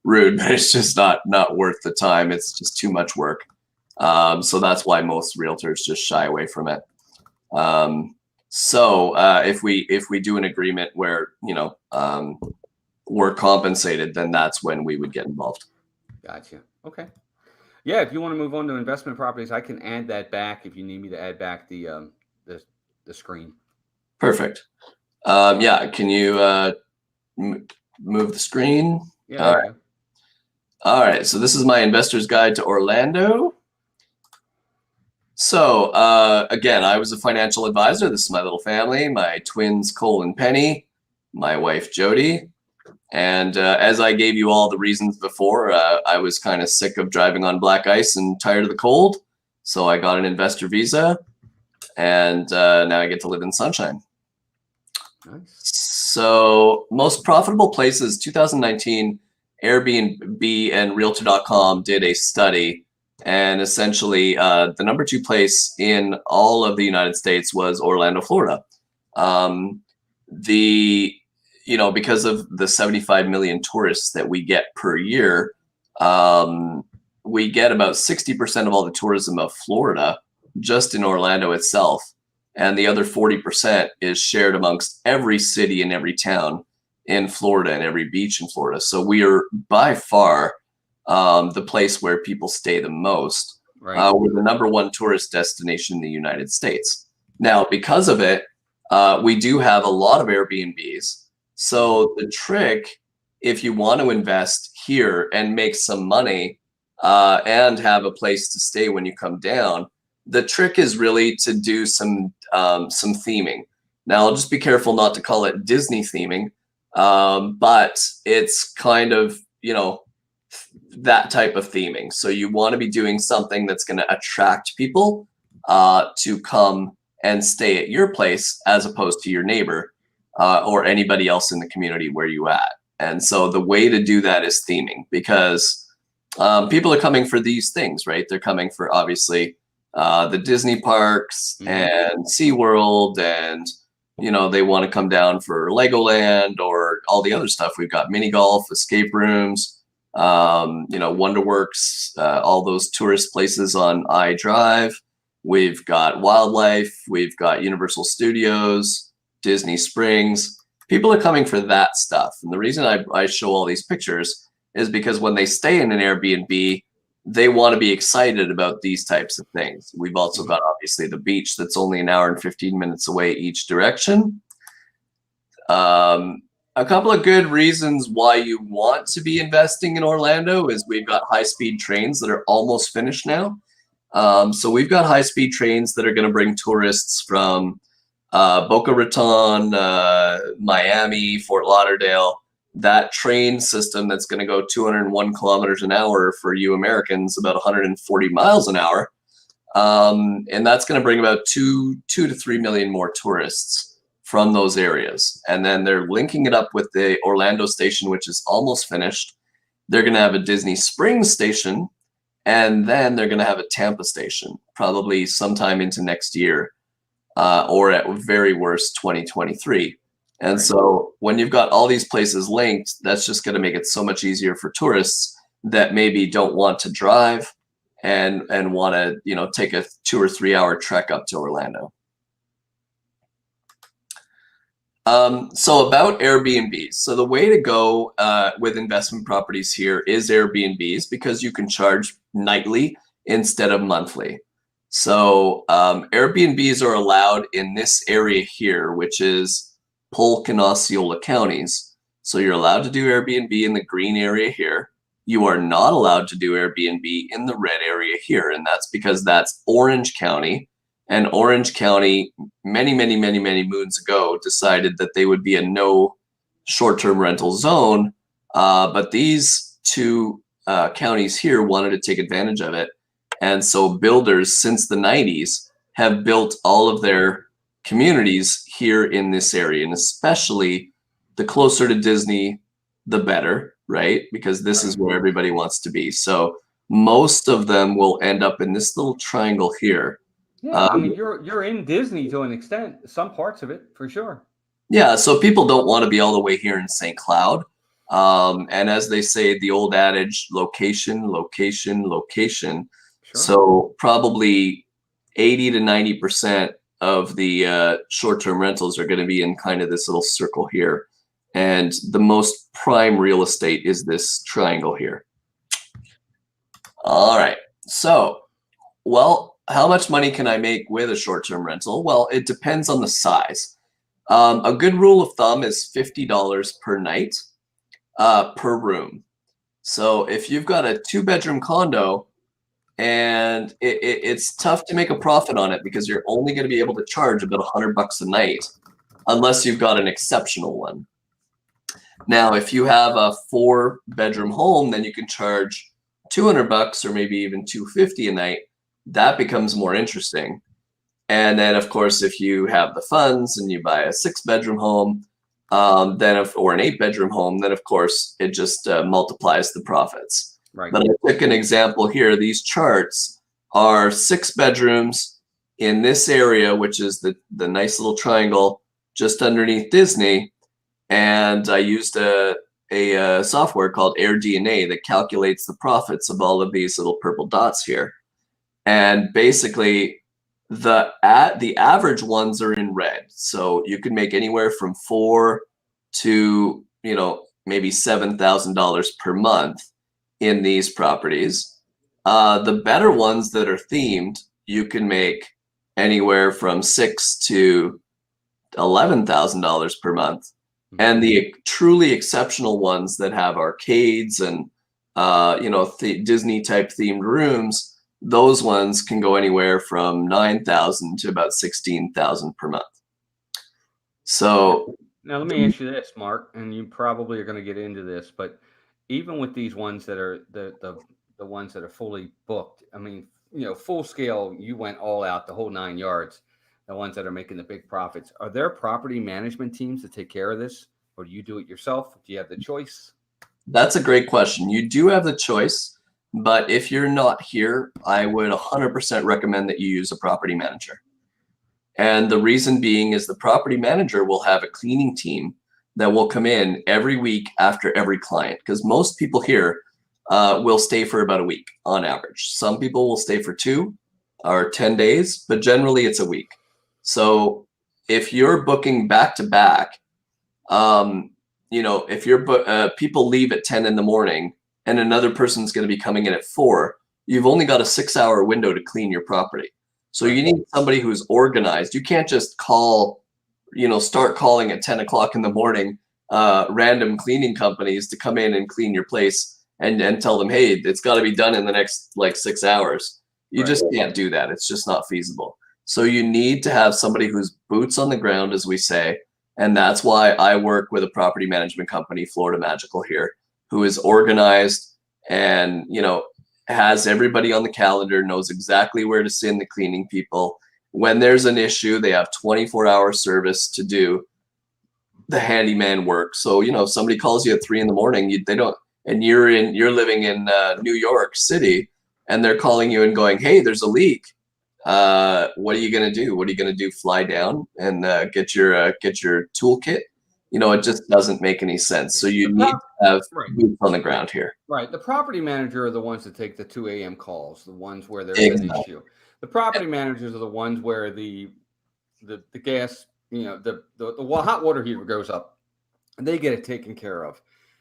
rude, but it's just not worth the time. It's just too much work. So that's why most realtors just shy away from it. So if we do an agreement where we're compensated, then that's when we would get involved. Gotcha. Okay. Yeah, if you want to move on to investment properties, I can add that back if you need me to add back the screen. Perfect. Yeah, can you move the screen? Yeah. All right. All right. So this is my investor's guide to Orlando. So again, I was a financial advisor. This is my little family, my twins, Cole and Penny, my wife, Jody. And as I gave you all the reasons before, I was kind of sick of driving on black ice and tired of the cold. So I got an investor visa, and now I get to live in sunshine. Nice. So most profitable places, 2019, Airbnb and Realtor.com did a study. And essentially, the number 2 place in all of the United States was Orlando, Florida. Because of the 75 million tourists that we get per year, we get about 60% of all the tourism of Florida just in Orlando itself. And the other 40% is shared amongst every city and every town in Florida and every beach in Florida. So we are by far the place where people stay the most. Right. We're the number 1 tourist destination in the United States. Now, because of it, we do have a lot of Airbnbs. So the trick, if you want to invest here and make some money and have a place to stay when you come down, the trick is really to do some theming. Now, I'll just be careful not to call it Disney theming, but it's kind of, that type of theming. So you want to be doing something that's going to attract people to come and stay at your place as opposed to your neighbor or anybody else in the community where you at. And so the way to do that is theming, because people are coming for these things, right? They're coming for obviously the Disney parks and SeaWorld, and they want to come down for Legoland or all the other stuff. We've got mini golf, escape rooms, Wonderworks, all those tourist places on iDrive. We've got wildlife, we've got Universal Studios, Disney Springs. People are coming for that stuff. And the reason I show all these pictures is because when they stay in an Airbnb, they want to be excited about these types of things. We've also got obviously the beach that's only an hour and 15 minutes away each direction. A couple of good reasons why you want to be investing in Orlando is we've got high-speed trains that are almost finished now. So we've got high-speed trains that are going to bring tourists from Boca Raton, Miami, Fort Lauderdale, that train system that's going to go 201 kilometers an hour for you Americans, about 140 miles an hour. And that's going to bring about 2 to 3 million more tourists from those areas. And then they're linking it up with the Orlando station, which is almost finished. They're going to have a Disney Springs station, and then they're going to have a Tampa station, probably sometime into next year, or at very worst 2023. And so when you've got all these places linked, that's just going to make it so much easier for tourists that maybe don't want to drive and want to, you know, take a 2 or 3 hour trek up to Orlando. So about Airbnbs. So the way to go with investment properties here is Airbnbs, because you can charge nightly instead of monthly. So Airbnbs are allowed in this area here, which is Polk and Osceola counties. So you're allowed to do Airbnb in the green area here. You are not allowed to do Airbnb in the red area here, and that's because that's Orange County. And Orange County, many moons ago, decided that they would be a no short-term rental zone. But these two counties here wanted to take advantage of it. And so builders since the 90s have built all of their communities here in this area, and especially the closer to Disney, the better, right? Because this is where everybody wants to be. So most of them will end up in this little triangle here. Yeah, I mean, you're in Disney to an extent, some parts of it for sure. Yeah, so people don't want to be all the way here in St. Cloud. And as they say, the old adage, location, location, location. Sure. So probably 80 to 90% of the short-term rentals are going to be in kind of this little circle here. And the most prime real estate is this triangle here. All right, so, well, how much money can I make with a short-term rental? Well, it depends on the size. A good rule of thumb is $50 per night per room. So if you've got a 2-bedroom condo, and it's tough to make a profit on it because you're only going to be able to charge about $100 a night unless you've got an exceptional one. Now, if you have a 4-bedroom home, then you can charge $200 or maybe even $250 a night. That becomes more interesting. And then, of course, if you have the funds and you buy a 6-bedroom home, or an 8-bedroom home, then of course it just multiplies the profits. Right. But I took an example here. These charts are 6 bedrooms in this area, which is the nice little triangle just underneath Disney. And I used a software called AirDNA that calculates the profits of all of these little purple dots here. And basically, the average ones are in red. So you can make anywhere from $4,000 to, you know, maybe $7,000 per month in these properties. The better ones that are themed, you can make anywhere from $6,000 to $11,000 per month. And the truly exceptional ones that have arcades and you know, Disney type themed rooms, those ones can go anywhere from $9,000 to about $16,000 per month. So now let me ask you this, Mark, and you probably are going to get into this, but even with these ones that are the ones that are fully booked, I mean, you know, full scale, you went all out, the whole 9 yards, the ones that are making the big profits, are there property management teams that take care of this, or do you do it yourself? Do you have the choice? That's a great question. You do have the choice, but if you're not here, I would 100% recommend that you use a property manager. And the reason being is the property manager will have a cleaning team that will come in every week after every client, because most people here will stay for about a week on average. Some people will stay for 2 or 10 days, but generally it's a week. So if you're booking back to back, you know, if people leave at 10 in the morning and another person's going to be coming in at 4, you've only got a 6-hour window to clean your property. So you need somebody who's organized. You can't just call, you know, start calling at 10 o'clock in the morning, random cleaning companies to come in and clean your place and tell them, hey, it's got to be done in the next like 6 hours. You just can't do that. It's just not feasible. So you need to have somebody who's boots on the ground, as we say, And that's why I work with a property management company, Florida Magical here, who is organized and, has everybody on the calendar, knows exactly where to send the cleaning people. When there's an issue, they have 24-hour service to do the handyman work. So, if somebody calls you at 3 a.m, they don't, and you're living in New York City, and they're calling you and going, "Hey, there's a leak. What are you gonna do? What are you gonna do? Fly down and get your toolkit?" It just doesn't make any sense. So you need to have boots on the ground here. Right. The property manager are the ones that take the 2 a.m. calls, the ones where there's an issue. The property managers are the ones where the gas, the hot water heater goes up, and they get it taken care of.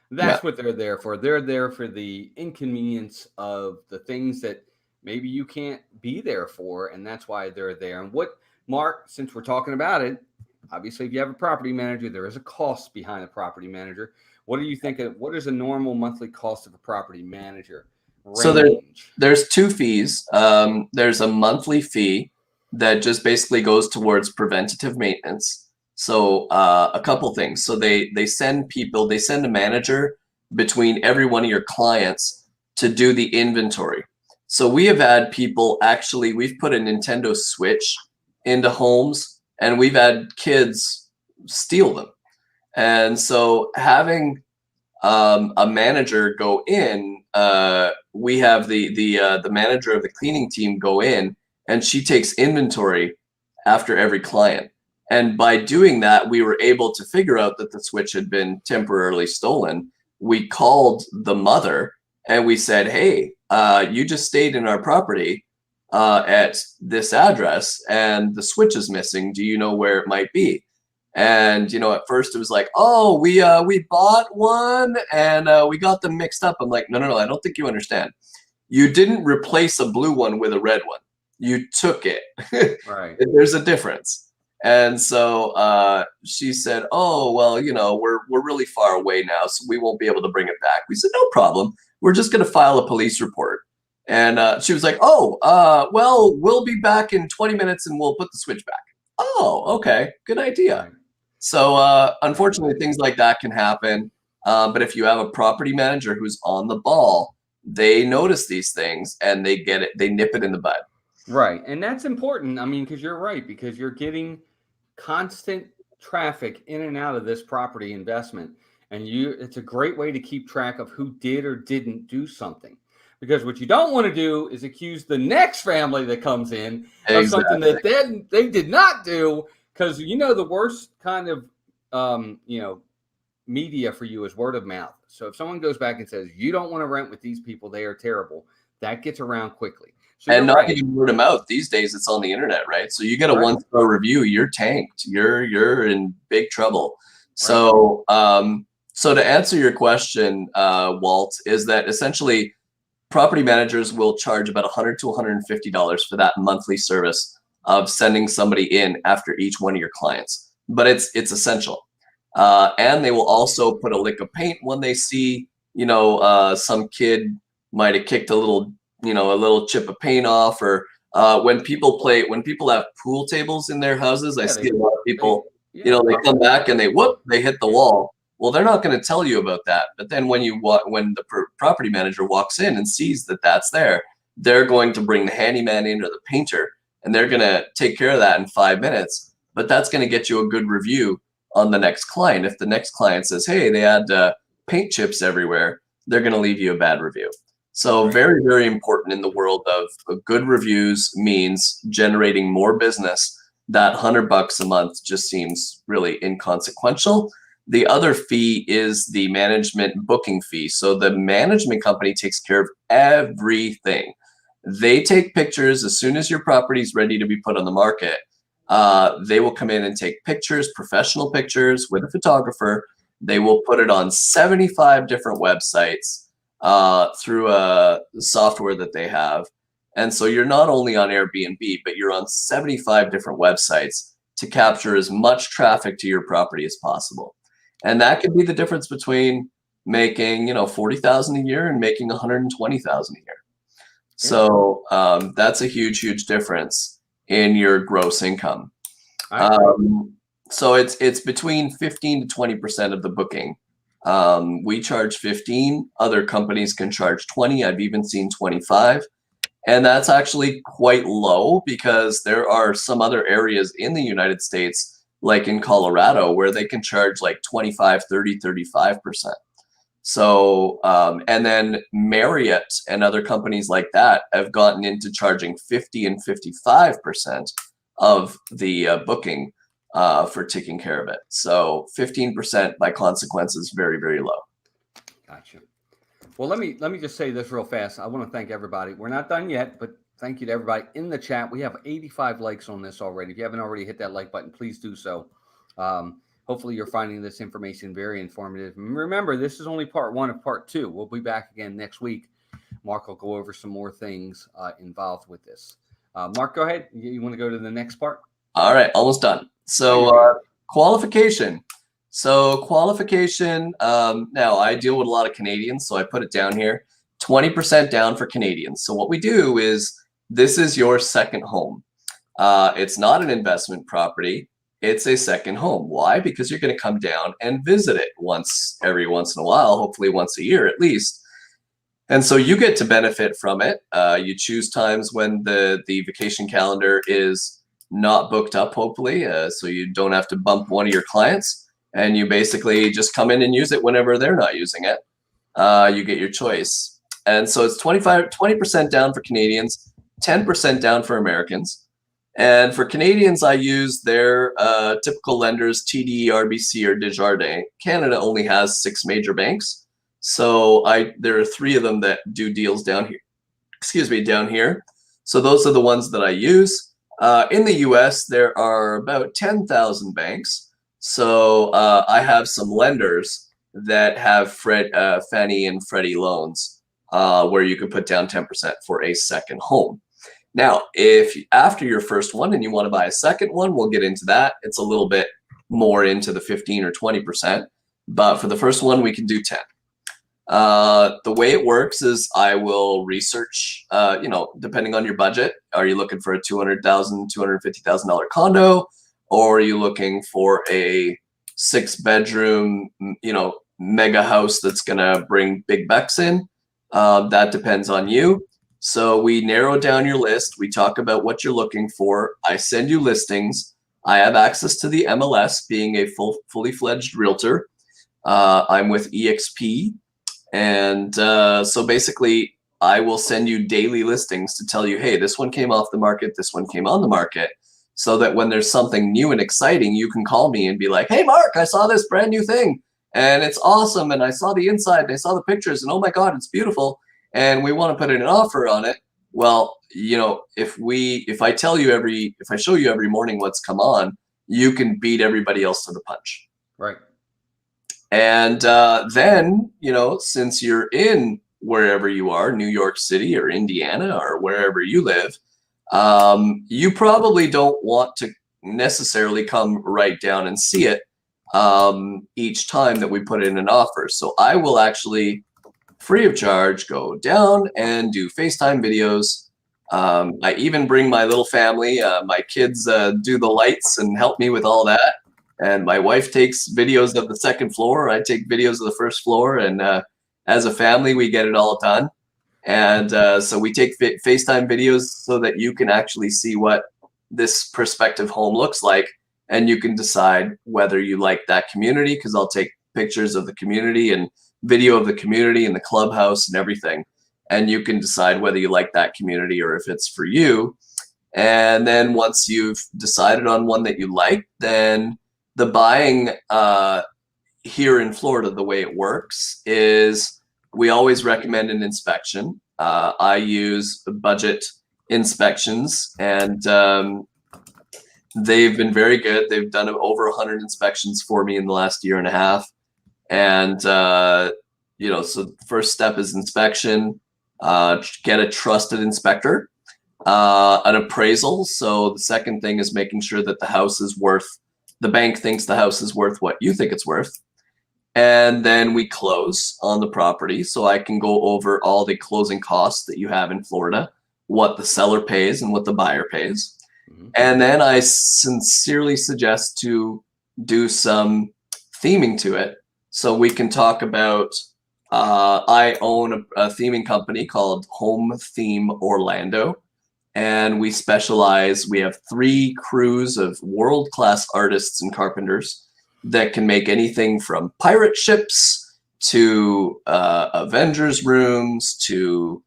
That's what they're there for. They're there for the inconvenience of the things that maybe you can't be there for, and that's why they're there. And what, Mark, since we're talking about it, obviously, if you have a property manager, there is a cost behind a property manager. What do you think of, what is a normal monthly cost of a property manager range? So there's two fees. There's a monthly fee that just basically goes towards preventative maintenance. So a couple things. So they send a manager between every one of your clients to do the inventory. So we have had people, actually, we've put a Nintendo Switch into homes, and we've had kids steal them. And so having a manager go in, we have the manager of the cleaning team go in, and she takes inventory after every client. And by doing that, we were able to figure out that the Switch had been temporarily stolen. We called the mother and we said, "Hey, you just stayed in our property at this address, and the Switch is missing. Do you know where it might be?" And at first it was like, "Oh, we bought one and we got them mixed up." I'm like, no, I don't think you understand. You didn't replace a blue one with a red one. You took it. Right. There's a difference. And so she said, "Oh, well, we're really far away now, so we won't be able to bring it back." We said, "No problem. We're just going to file a police report." And she was like, "Oh, well, we'll be back in 20 minutes and we'll put the Switch back." Oh, okay. Good idea. Right. So unfortunately, things like that can happen. But if you have a property manager who's on the ball, they notice these things and they get it. They nip it in the bud. Right. And that's important. I mean, because you're right, because you're getting constant traffic in and out of this property investment. And it's a great way to keep track of who did or didn't do something. Because what you don't want to do is accuse the next family that comes in of something that they did not do. Because the worst kind of media for you is word of mouth. So if someone goes back and says, "You don't want to rent with these people, they are terrible," that gets around quickly. So and not even word of mouth. These days, it's on the internet, right? So you get a 1-star review, you're tanked. You're in big trouble. So so to answer your question, Walt, is that essentially property managers will charge about $100 to $150 for that monthly service of sending somebody in after each one of your clients. But it's essential. And they will also put a lick of paint when they see, some kid might have kicked a little chip of paint off, or when people have pool tables in their houses, I see a lot of people, they come back and they hit the wall. Well, they're not going to tell you about that. But then when the property manager walks in and sees that that's there, they're going to bring the handyman in or the painter, and they're going to take care of that in 5 minutes. But that's going to get you a good review on the next client. If the next client says, "Hey, they had paint chips everywhere," they're going to leave you a bad review. So very, very important in the world of good reviews means generating more business. That $100 a month just seems really inconsequential. The other fee is the management booking fee. So the management company takes care of everything. They take pictures as soon as your property is ready to be put on the market. They will come in and take pictures, professional pictures with a photographer. They will put it on 75 different websites through a software that they have. And so you're not only on Airbnb, but you're on 75 different websites to capture as much traffic to your property as possible. And that could be the difference between making, $40,000 a year and making $120,000 a year. So that's a huge, huge difference in your gross income. So it's between 15 to 20% of the booking. We charge 15. Other companies can charge 20. I've even seen 25. And that's actually quite low because there are some other areas in the United States, like in Colorado, where they can charge like 25, 30, 35%. So, and then Marriott and other companies like that have gotten into charging 50 and 55% of the booking for taking care of it. So 15% by consequence is very, very low. Gotcha. Well, let me just say this real fast. I want to thank everybody. We're not done yet, but thank you to everybody in the chat. We have 85 likes on this already. If you haven't already hit that like button, please do so. Hopefully you're finding this information very informative. And remember, this is only part 1 of part 2. We'll be back again next week. Mark will go over some more things involved with this. Mark, go ahead. You want to go to the next part? All right, almost done. So qualification. So qualification, now I deal with a lot of Canadians, so I put it down here, 20% down for Canadians. So what we do is, this is your second home. It's not an investment property. It's a second home. Why? Because you're going to come down and visit it every once in a while, hopefully once a year at least. And so you get to benefit from it. You choose times when the vacation calendar is not booked up, hopefully, so you don't have to bump one of your clients. And you basically just come in and use it whenever they're not using it. You get your choice. And so it's 20% down for Canadians, 10% down for Americans. And for Canadians, I use their typical lenders, TD, RBC, or Desjardins. Canada only has 6 major banks. So there are 3 of them that do deals down here. Excuse me, down here. So those are the ones that I use. In the US, there are about 10,000 banks. So I have some lenders that have Fannie and Freddie loans where you can put down 10% for a second home. Now, if after your first one and you want to buy a second one, we'll get into that. It's a little bit more into the 15 or 20%, but for the first one, we can do 10. The way it works is I will research, depending on your budget. Are you looking for a $200,000, $250,000 condo? Or are you looking for a 6-bedroom, mega house that's gonna bring big bucks in? That depends on you. So we narrow down your list. We talk about what you're looking for. I send you listings. I have access to the MLS, being a fully fledged realtor. I'm with EXP. And so basically, I will send you daily listings to tell you, hey, this one came off the market, this one came on the market, so that when there's something new and exciting, you can call me and be like, hey, Mark, I saw this brand new thing, and it's awesome, and I saw the inside, and I saw the pictures, and oh my God, it's beautiful, and we want to put in an offer on it. Well, if I show you every morning what's come on, you can beat everybody else to the punch. Right. And then, since you're in wherever you are, New York City or Indiana or wherever you live, you probably don't want to necessarily come right down and see it each time that we put in an offer. So I will actually, free of charge, go down and do FaceTime videos. I even bring my little family. My kids do the lights and help me with all that. And my wife takes videos of the second floor. I take videos of the first floor. And as a family, we get it all done. And so we take FaceTime videos so that you can actually see what this prospective home looks like. And you can decide whether you like that community, because I'll take pictures of the community and video of the community and the clubhouse and everything. And you can decide whether you like that community or if it's for you. And then once you've decided on one that you like, then the buying here in Florida, the way it works is we always recommend an inspection. I use budget inspections, and they've been very good. They've done over 100 inspections for me in the last year and a half. And, so the first step is inspection, get a trusted inspector, an appraisal. So the second thing is making sure that the bank thinks the house is worth what you think it's worth. And then we close on the property. So I can go over all the closing costs that you have in Florida, what the seller pays and what the buyer pays. Mm-hmm. And then I sincerely suggest to do some theming to it. So we can talk about, I own a theming company called Home Theme Orlando, and we specialize, we have 3 crews of world-class artists and carpenters that can make anything from pirate ships to Avengers rooms to,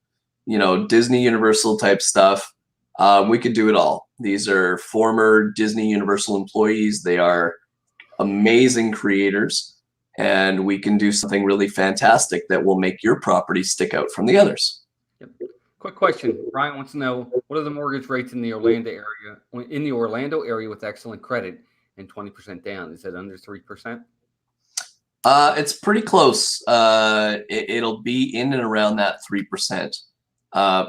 Disney Universal type stuff. We could do it all. These are former Disney Universal employees. They are amazing creators, and we can do something really fantastic that will make your property stick out from the others. Yep. Quick question. Brian wants to know, what are the mortgage rates in the Orlando area with excellent credit and 20% down? Is it under 3%? It's pretty close. It'll be in and around that 3%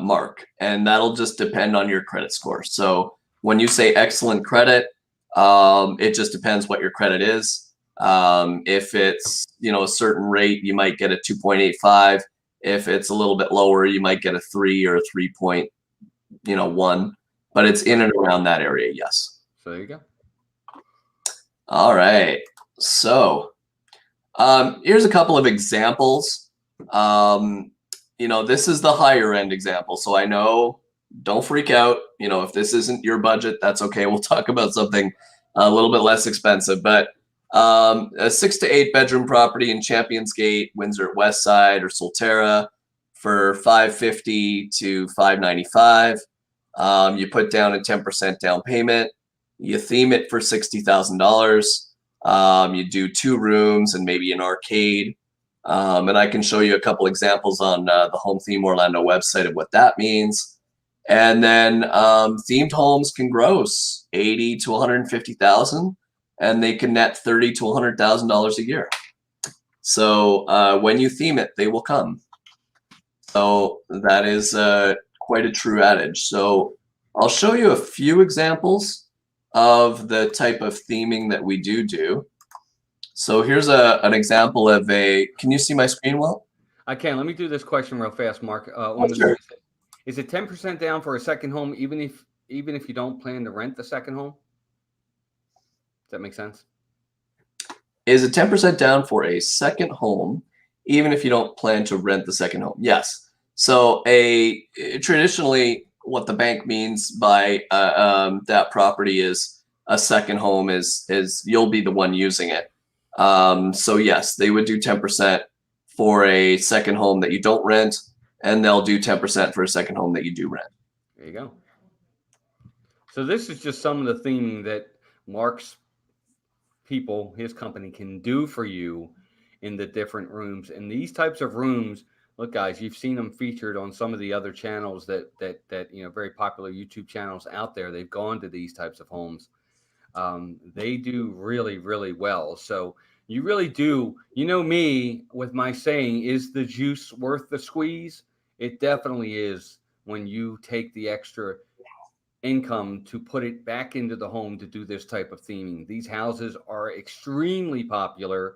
mark, and that'll just depend on your credit score. So when you say excellent credit, it just depends what your credit is. If it's, a certain rate, you might get a 2.85. If it's a little bit lower, you might get a 3 or a 3.1, but it's in and around that area. Yes. So there you go. All right. So, here's a couple of examples. This is the higher end example. So I know, don't freak out. If this isn't your budget, that's okay. We'll talk about something a little bit less expensive, but a 6 to 8 bedroom property in Champions Gate, Windsor West Side, or Solterra for $550 to $595. You put down a 10% down payment. You theme it for $60,000. You do 2 rooms and maybe an arcade. And I can show you a couple examples on the Home Theme Orlando website of what that means. And then themed homes can gross $80,000 to $150,000, and they can net $30,000 to $100,000 a year. So when you theme it, they will come. So that is quite a true adage. So I'll show you a few examples of the type of theming that we do. So here's an example of can you see my screen well? I can. Let me do this question real fast, Mark. Sure. Is it 10% down for a second home, even if you don't plan to rent the second home? Does that make sense? Is it 10% down for a second home, even if you don't plan to rent the second home? Yes. So traditionally, what the bank means by that property is a second home is you'll be the one using it. So yes, they would do 10% for a second home that you don't rent, and they'll do 10% for a second home that you do rent. There you go. So this is just some of the theming that Mark's people, his company, can do for you in the different rooms. And these types of rooms, look, guys, you've seen them featured on some of the other channels that very popular YouTube channels out there. They've gone to these types of homes. They do really, really well. So you really do, me with my saying, is the juice worth the squeeze? It definitely is when you take the extra income to put it back into the home to do this type of theming. These houses are extremely popular,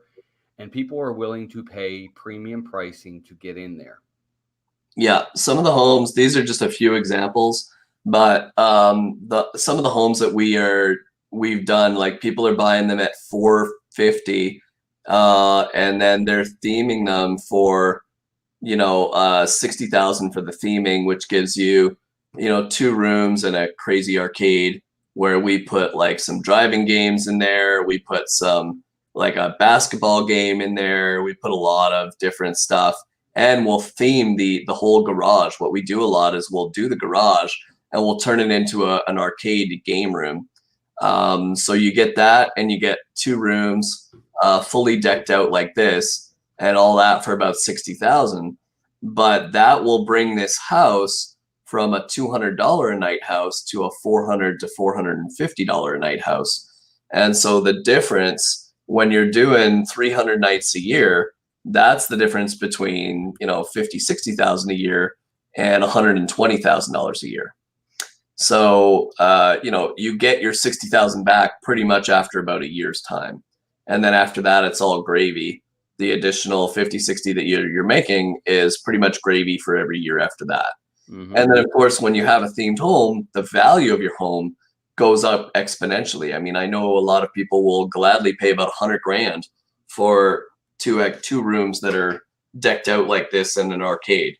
and people are willing to pay premium pricing to get in there. Yeah, some of the homes, these are just a few examples, but some of the homes that we've done, like people are buying them at $450, and then they're theming them for $60,000 for the theming, which gives you 2 rooms and a crazy arcade where we put like some driving games in there. We put some like a basketball game in there. We put a lot of different stuff, and we'll theme the whole garage. What we do a lot is we'll do the garage and we'll turn it into an arcade game room. So you get that, and you get 2 rooms fully decked out like this, and all that for about $60,000. But that will bring this house from a $200 a night house to a $400 to $450 a night house. And so the difference when you're doing 300 nights a year, that's the difference between, $50,000-$60,000 a year and $120,000 a year. So, you get your $60,000 back pretty much after about a year's time. And then after that, it's all gravy. The additional 50, 60 that you're making is pretty much gravy for every year after that. Mm-hmm. And then, of course, when you have a themed home, the value of your home goes up exponentially. I mean, I know a lot of people will gladly pay about $100,000 for two rooms that are decked out like this in an arcade.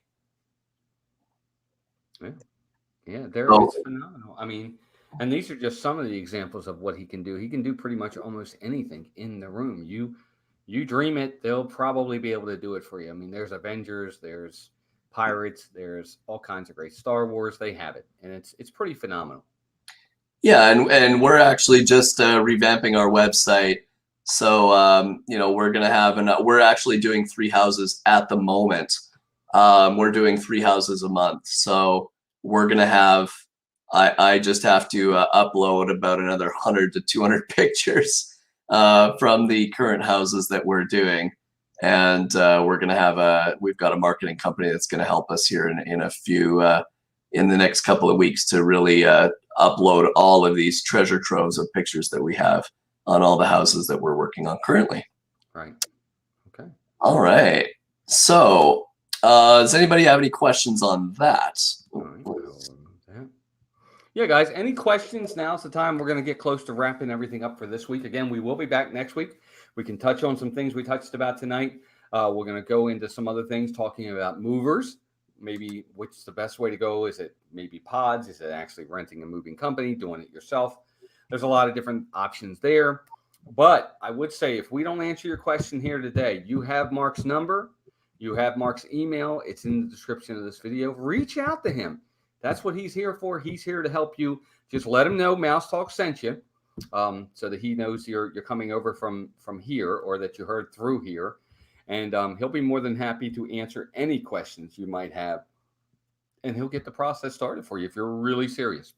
Yeah, it's phenomenal. I mean, and these are just some of the examples of what he can do. He can do pretty much almost anything in the room. You dream it, they'll probably be able to do it for you. I mean, there's Avengers, there's Pirates, there's all kinds of great Star Wars. They have it, and it's pretty phenomenal. Yeah, and we're actually just revamping our website. So we're gonna have we're actually doing 3 houses at the moment. We're doing 3 houses a month. So we're gonna have I just have to upload about another 100 to 200 pictures from the current houses that we're doing, and we're gonna have we've got a marketing company that's gonna help us here in a few in the next couple of weeks to really upload all of these treasure troves of pictures that we have on all the houses that we're working on currently. Right. Okay. All right. So does anybody have any questions on that? Yeah, guys, any questions? Now's the time. We're going to get close to wrapping everything up for this week. Again, we will be back next week. We can touch on some things we touched about tonight. We're going to go into some other things, talking about movers. Maybe which the best way to go. Is it maybe pods? Is it actually renting a moving company, doing it yourself? There's a lot of different options there. But I would say if we don't answer your question here today, you have Marc's number. You have Marc's email. It's in the description of this video. Reach out to him. That's what he's here for. He's here to help you. Just let him know Mouse Talk sent you, so that he knows you're coming over from here, or that you heard through here. And he'll be more than happy to answer any questions you might have. And he'll get the process started for you if you're really serious.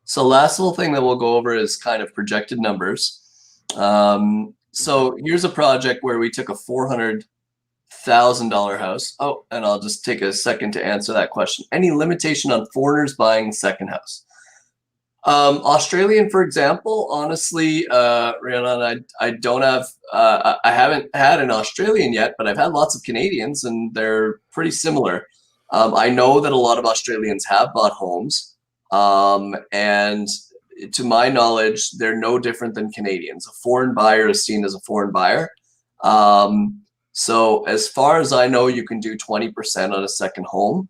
So last little thing that we'll go over is kind of projected numbers. So here's a project where we took a $400,000 house. Oh, and I'll just take a second to answer that question. Any limitation on foreigners buying second house? Australian, for example, honestly, Rihanna, I don't have, I haven't had an Australian yet, but I've had lots of Canadians, and they're pretty similar. I know that a lot of Australians have bought homes, and to my knowledge, they're no different than Canadians. A foreign buyer is seen as a foreign buyer. So as far as I know, you can do 20% on a second home.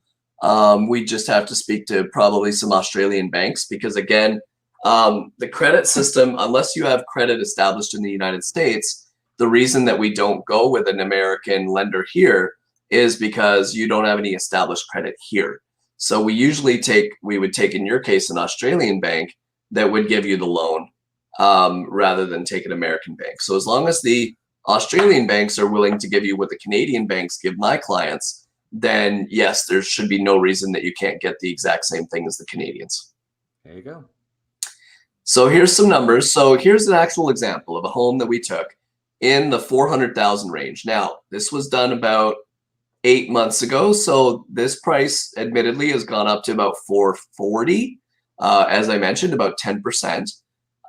We just have to speak to probably some Australian banks, because again, the credit system, unless you have credit established in the United States, the reason that we don't go with an American lender here is because you don't have any established credit here. So we usually would take in your case an Australian bank that would give you the loan, rather than take an American bank. So as long as the Australian banks are willing to give you what the Canadian banks give my clients, then yes, there should be no reason that you can't get the exact same thing as the Canadians. There you go. So here's some numbers. So here's an actual example of a home that we took in the 400,000 range. Now, this was done about 8 months ago. So this price admittedly has gone up to about 440, as I mentioned, about 10%.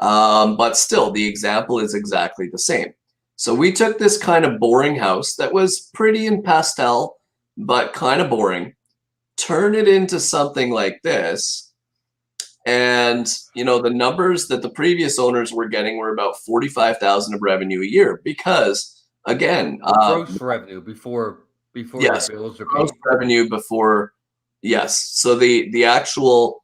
But still, the example is exactly the same. So we took this kind of boring house that was pretty in pastel, but kind of boring, turn it into something like this. And, the numbers that the previous owners were getting were about 45,000 of revenue a year, because again, gross revenue before yes, the bills are paid. Gross revenue before, yes. So the actual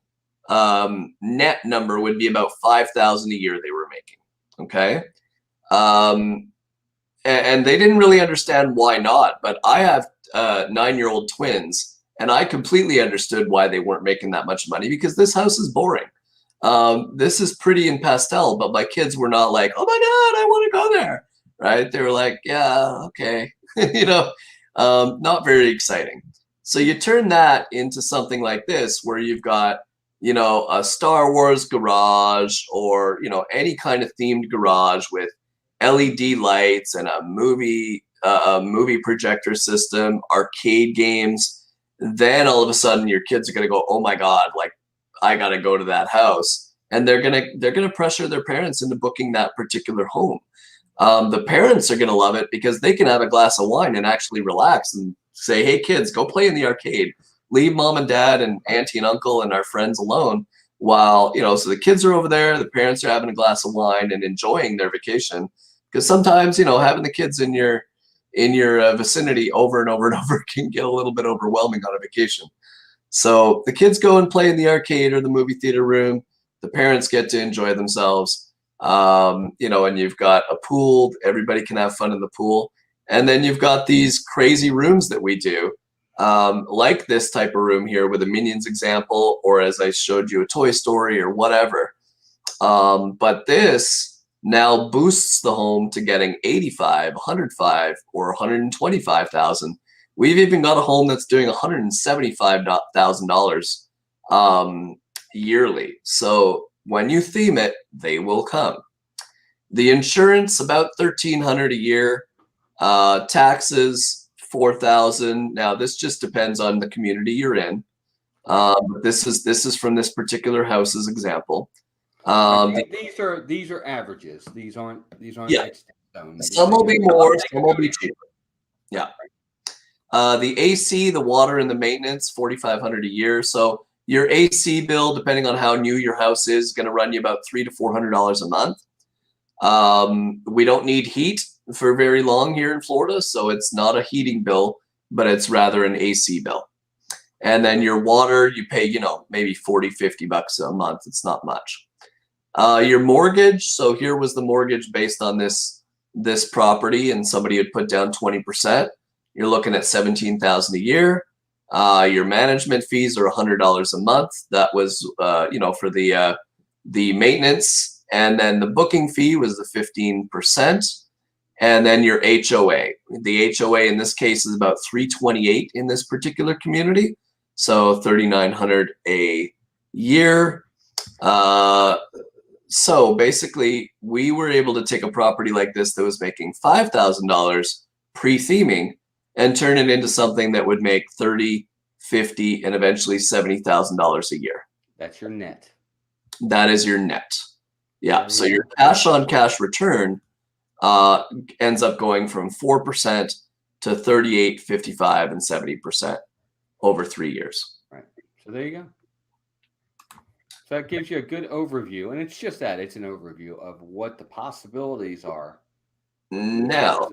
net number would be about 5,000 a year they were making. Okay. And they didn't really understand why not, but I have 9-year-old twins, and I completely understood why they weren't making that much money, because this house is boring. This is pretty in pastel, but my kids were not like, oh my God, I want to go there, right? They were like, yeah, okay, not very exciting. So you turn that into something like this, where you've got, a Star Wars garage, or, any kind of themed garage with LED lights and a movie projector system, arcade games. Then all of a sudden your kids are going to go, oh my God, like I got to go to that house. And they're going to pressure their parents into booking that particular home. The parents are going to love it because they can have a glass of wine and actually relax and say, hey kids, go play in the arcade. Leave mom and dad and auntie and uncle and our friends alone. while, so the kids are over there, the parents are having a glass of wine and enjoying their vacation. Because sometimes, having the kids in your vicinity over and over and over can get a little bit overwhelming on a vacation. So the kids go and play in the arcade or the movie theater room. The parents get to enjoy themselves. And you've got a pool. Everybody can have fun in the pool. And then you've got these crazy rooms that we do, like this type of room here with a Minions example, or as I showed you, a Toy Story or whatever. But this now boosts the home to getting 85, 105, or 125,000. We've even got a home that's doing $175,000 yearly. So when you theme it, they will come. The insurance about $1,300 a year. Taxes $4,000. Now this just depends on the community you're in. But this is from this particular house's example. These are averages. These aren't yeah. Some will be more, some will be cheaper. Yeah. The AC, the water, and the maintenance, $4,500 a year. So your AC bill, depending on how new your house is, going to run you about $300 to $400 a month. We don't need heat for very long here in Florida, so it's not a heating bill, but it's rather an AC bill. And then your water, you pay, maybe 40, 50 bucks a month. It's not much. Your mortgage, so here was the mortgage based on this property, and somebody had put down 20%. You're looking at $17,000 a year. Your management fees are $100 a month. That was, for the maintenance, and then the booking fee was the 15%, and then your HOA. The HOA in this case is about $328 in this particular community, so $3,900 a year. So basically, we were able to take a property like this that was making $5,000 pre-theming and turn it into something that would make $30,000, $50,000, and eventually $70,000 a year. That's your net. That is your net. Yeah. So your cash on cash return ends up going from 4% to 38, 55, and 70% over 3 years. Right. So there you go. So that gives you a good overview, and it's just that it's an overview of what the possibilities are. Now,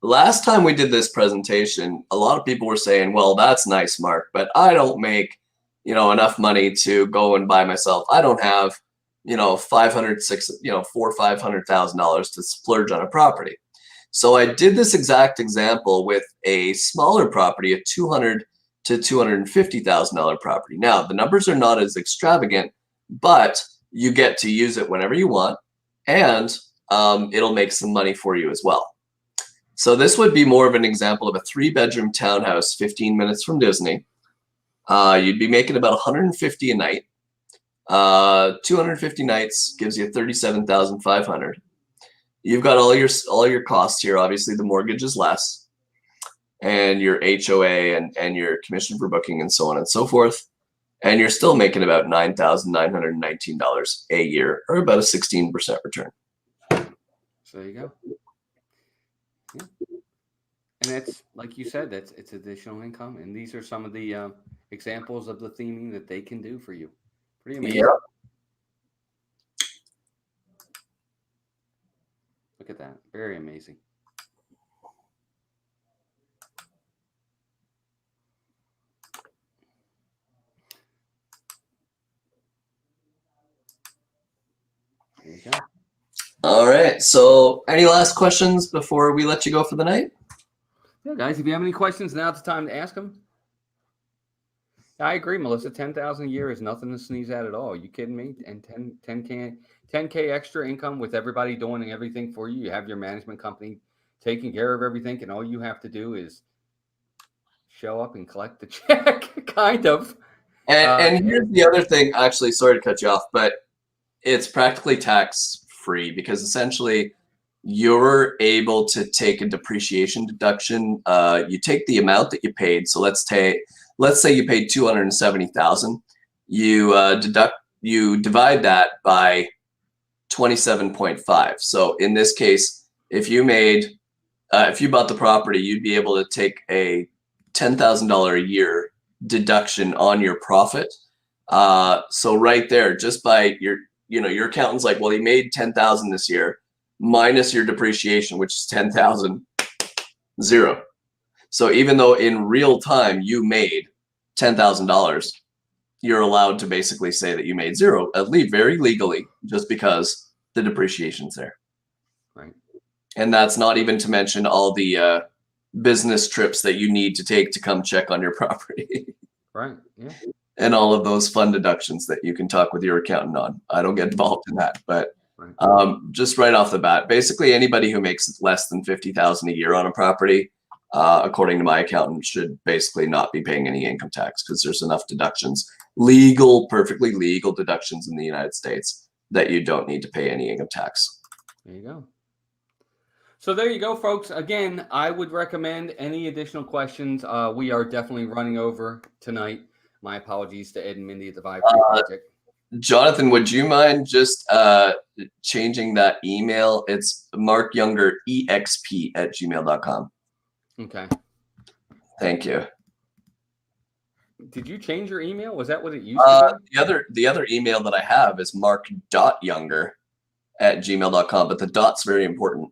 last time we did this presentation, a lot of people were saying, well, that's nice, Mark, but I don't make, enough money to go and buy myself. I don't have, $500,000, $600,000, $400,000 or $500,000 to splurge on a property. So I did this exact example with a smaller property, a $200,000 to $250,000 property. Now, the numbers are not as extravagant, but you get to use it whenever you want, and it'll make some money for you as well. So this would be more of an example of a 3-bedroom townhouse, 15 minutes from Disney. You'd be making about $150 a night. 250 nights gives you $37,500. You've got all your costs here. Obviously, the mortgage is less, and your HOA and your commission for booking and so on and so forth. And you're still making about $9,919 a year, or about a 16% return. So there you go. Yeah. And that's, like you said, it's additional income. And these are some of the examples of the theming that they can do for you. Pretty amazing. Yeah. Look at that. Very amazing. There you go. All right. So any last questions before we let you go for the night? Yeah, guys, if you have any questions, now's the time to ask them. I agree, Melissa. 10,000 a year is nothing to sneeze at all. Are you kidding me? And 10K extra income with everybody doing everything for you. You have your management company taking care of everything, and all you have to do is show up and collect the check, kind of. And here's the other thing. Actually, sorry to cut you off, but it's practically tax free because essentially you're able to take a depreciation deduction. You take the amount that you paid. So let's say you paid $270,000. You divide that by 27.5. So in this case, if you bought the property, you'd be able to take a $10,000 a year deduction on your profit. So right there, just by your accountant's like, well, he made 10,000 this year, minus your depreciation, which is 10,000, zero. So even though in real time you made $10,000, you're allowed to basically say that you made zero, at least very legally, just because the depreciation's there. Right. And that's not even to mention all the business trips that you need to take to come check on your property. Right. Yeah. And all of those fun deductions that you can talk with your accountant on. I don't get involved in that, but Right. Just right off the bat, basically anybody who makes less than 50,000 a year on a property, according to my accountant, should basically not be paying any income tax because there's enough deductions, perfectly legal deductions in the United States that you don't need to pay any income tax. There you go. So there you go, folks. Again, I would recommend any additional questions. We are definitely running over tonight. My apologies to Ed and Mindy at the Vibe Project. Jonathan, would you mind just changing that email? It's marcyounger@gmail.com. Okay. Thank you. Did you change your email? Was that what it used to be? The other email that I have is marc.younger@gmail.com, but the dot's very important.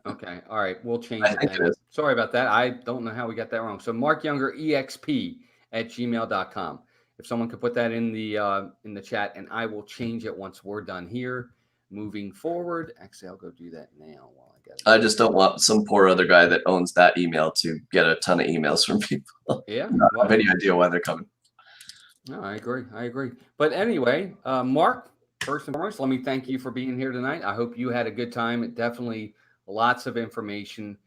Okay. All right. We'll change it then. Sorry about that. I don't know how we got that wrong. So marcyounger@gmail.com. If someone could put that in the chat, and I will change it once we're done here. Moving forward. Actually, I'll go do that now while I got it. I just don't want some poor other guy that owns that email to get a ton of emails from people. Yeah. Not have any idea why they're coming. No, I agree. But anyway, Mark, first and foremost, let me thank you for being here tonight. I hope you had a good time. It definitely lots of information.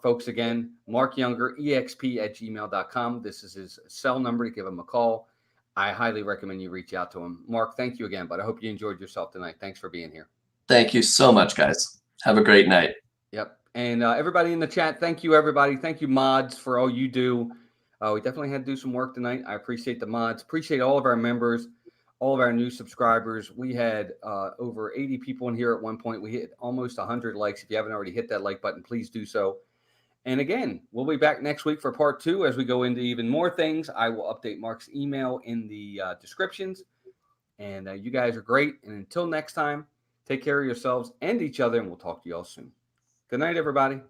Folks, again, Marc Younger, exp@gmail.com. This is his cell number to give him a call. I highly recommend you reach out to him. Mark, thank you again, but I hope you enjoyed yourself tonight. Thanks for being here. Thank you so much, guys. Have a great night. Yep. And everybody in the chat, thank you, everybody. Thank you, mods, for all you do. We definitely had to do some work tonight. I appreciate the mods. Appreciate all of our members, all of our new subscribers. We had over 80 people in here at one point. We hit almost 100 likes. If you haven't already hit that like button, please do so. And again, we'll be back next week for part 2 as we go into even more things. I will update Mark's email in the descriptions. And you guys are great. And until next time, take care of yourselves and each other, and we'll talk to you all soon. Good night, everybody.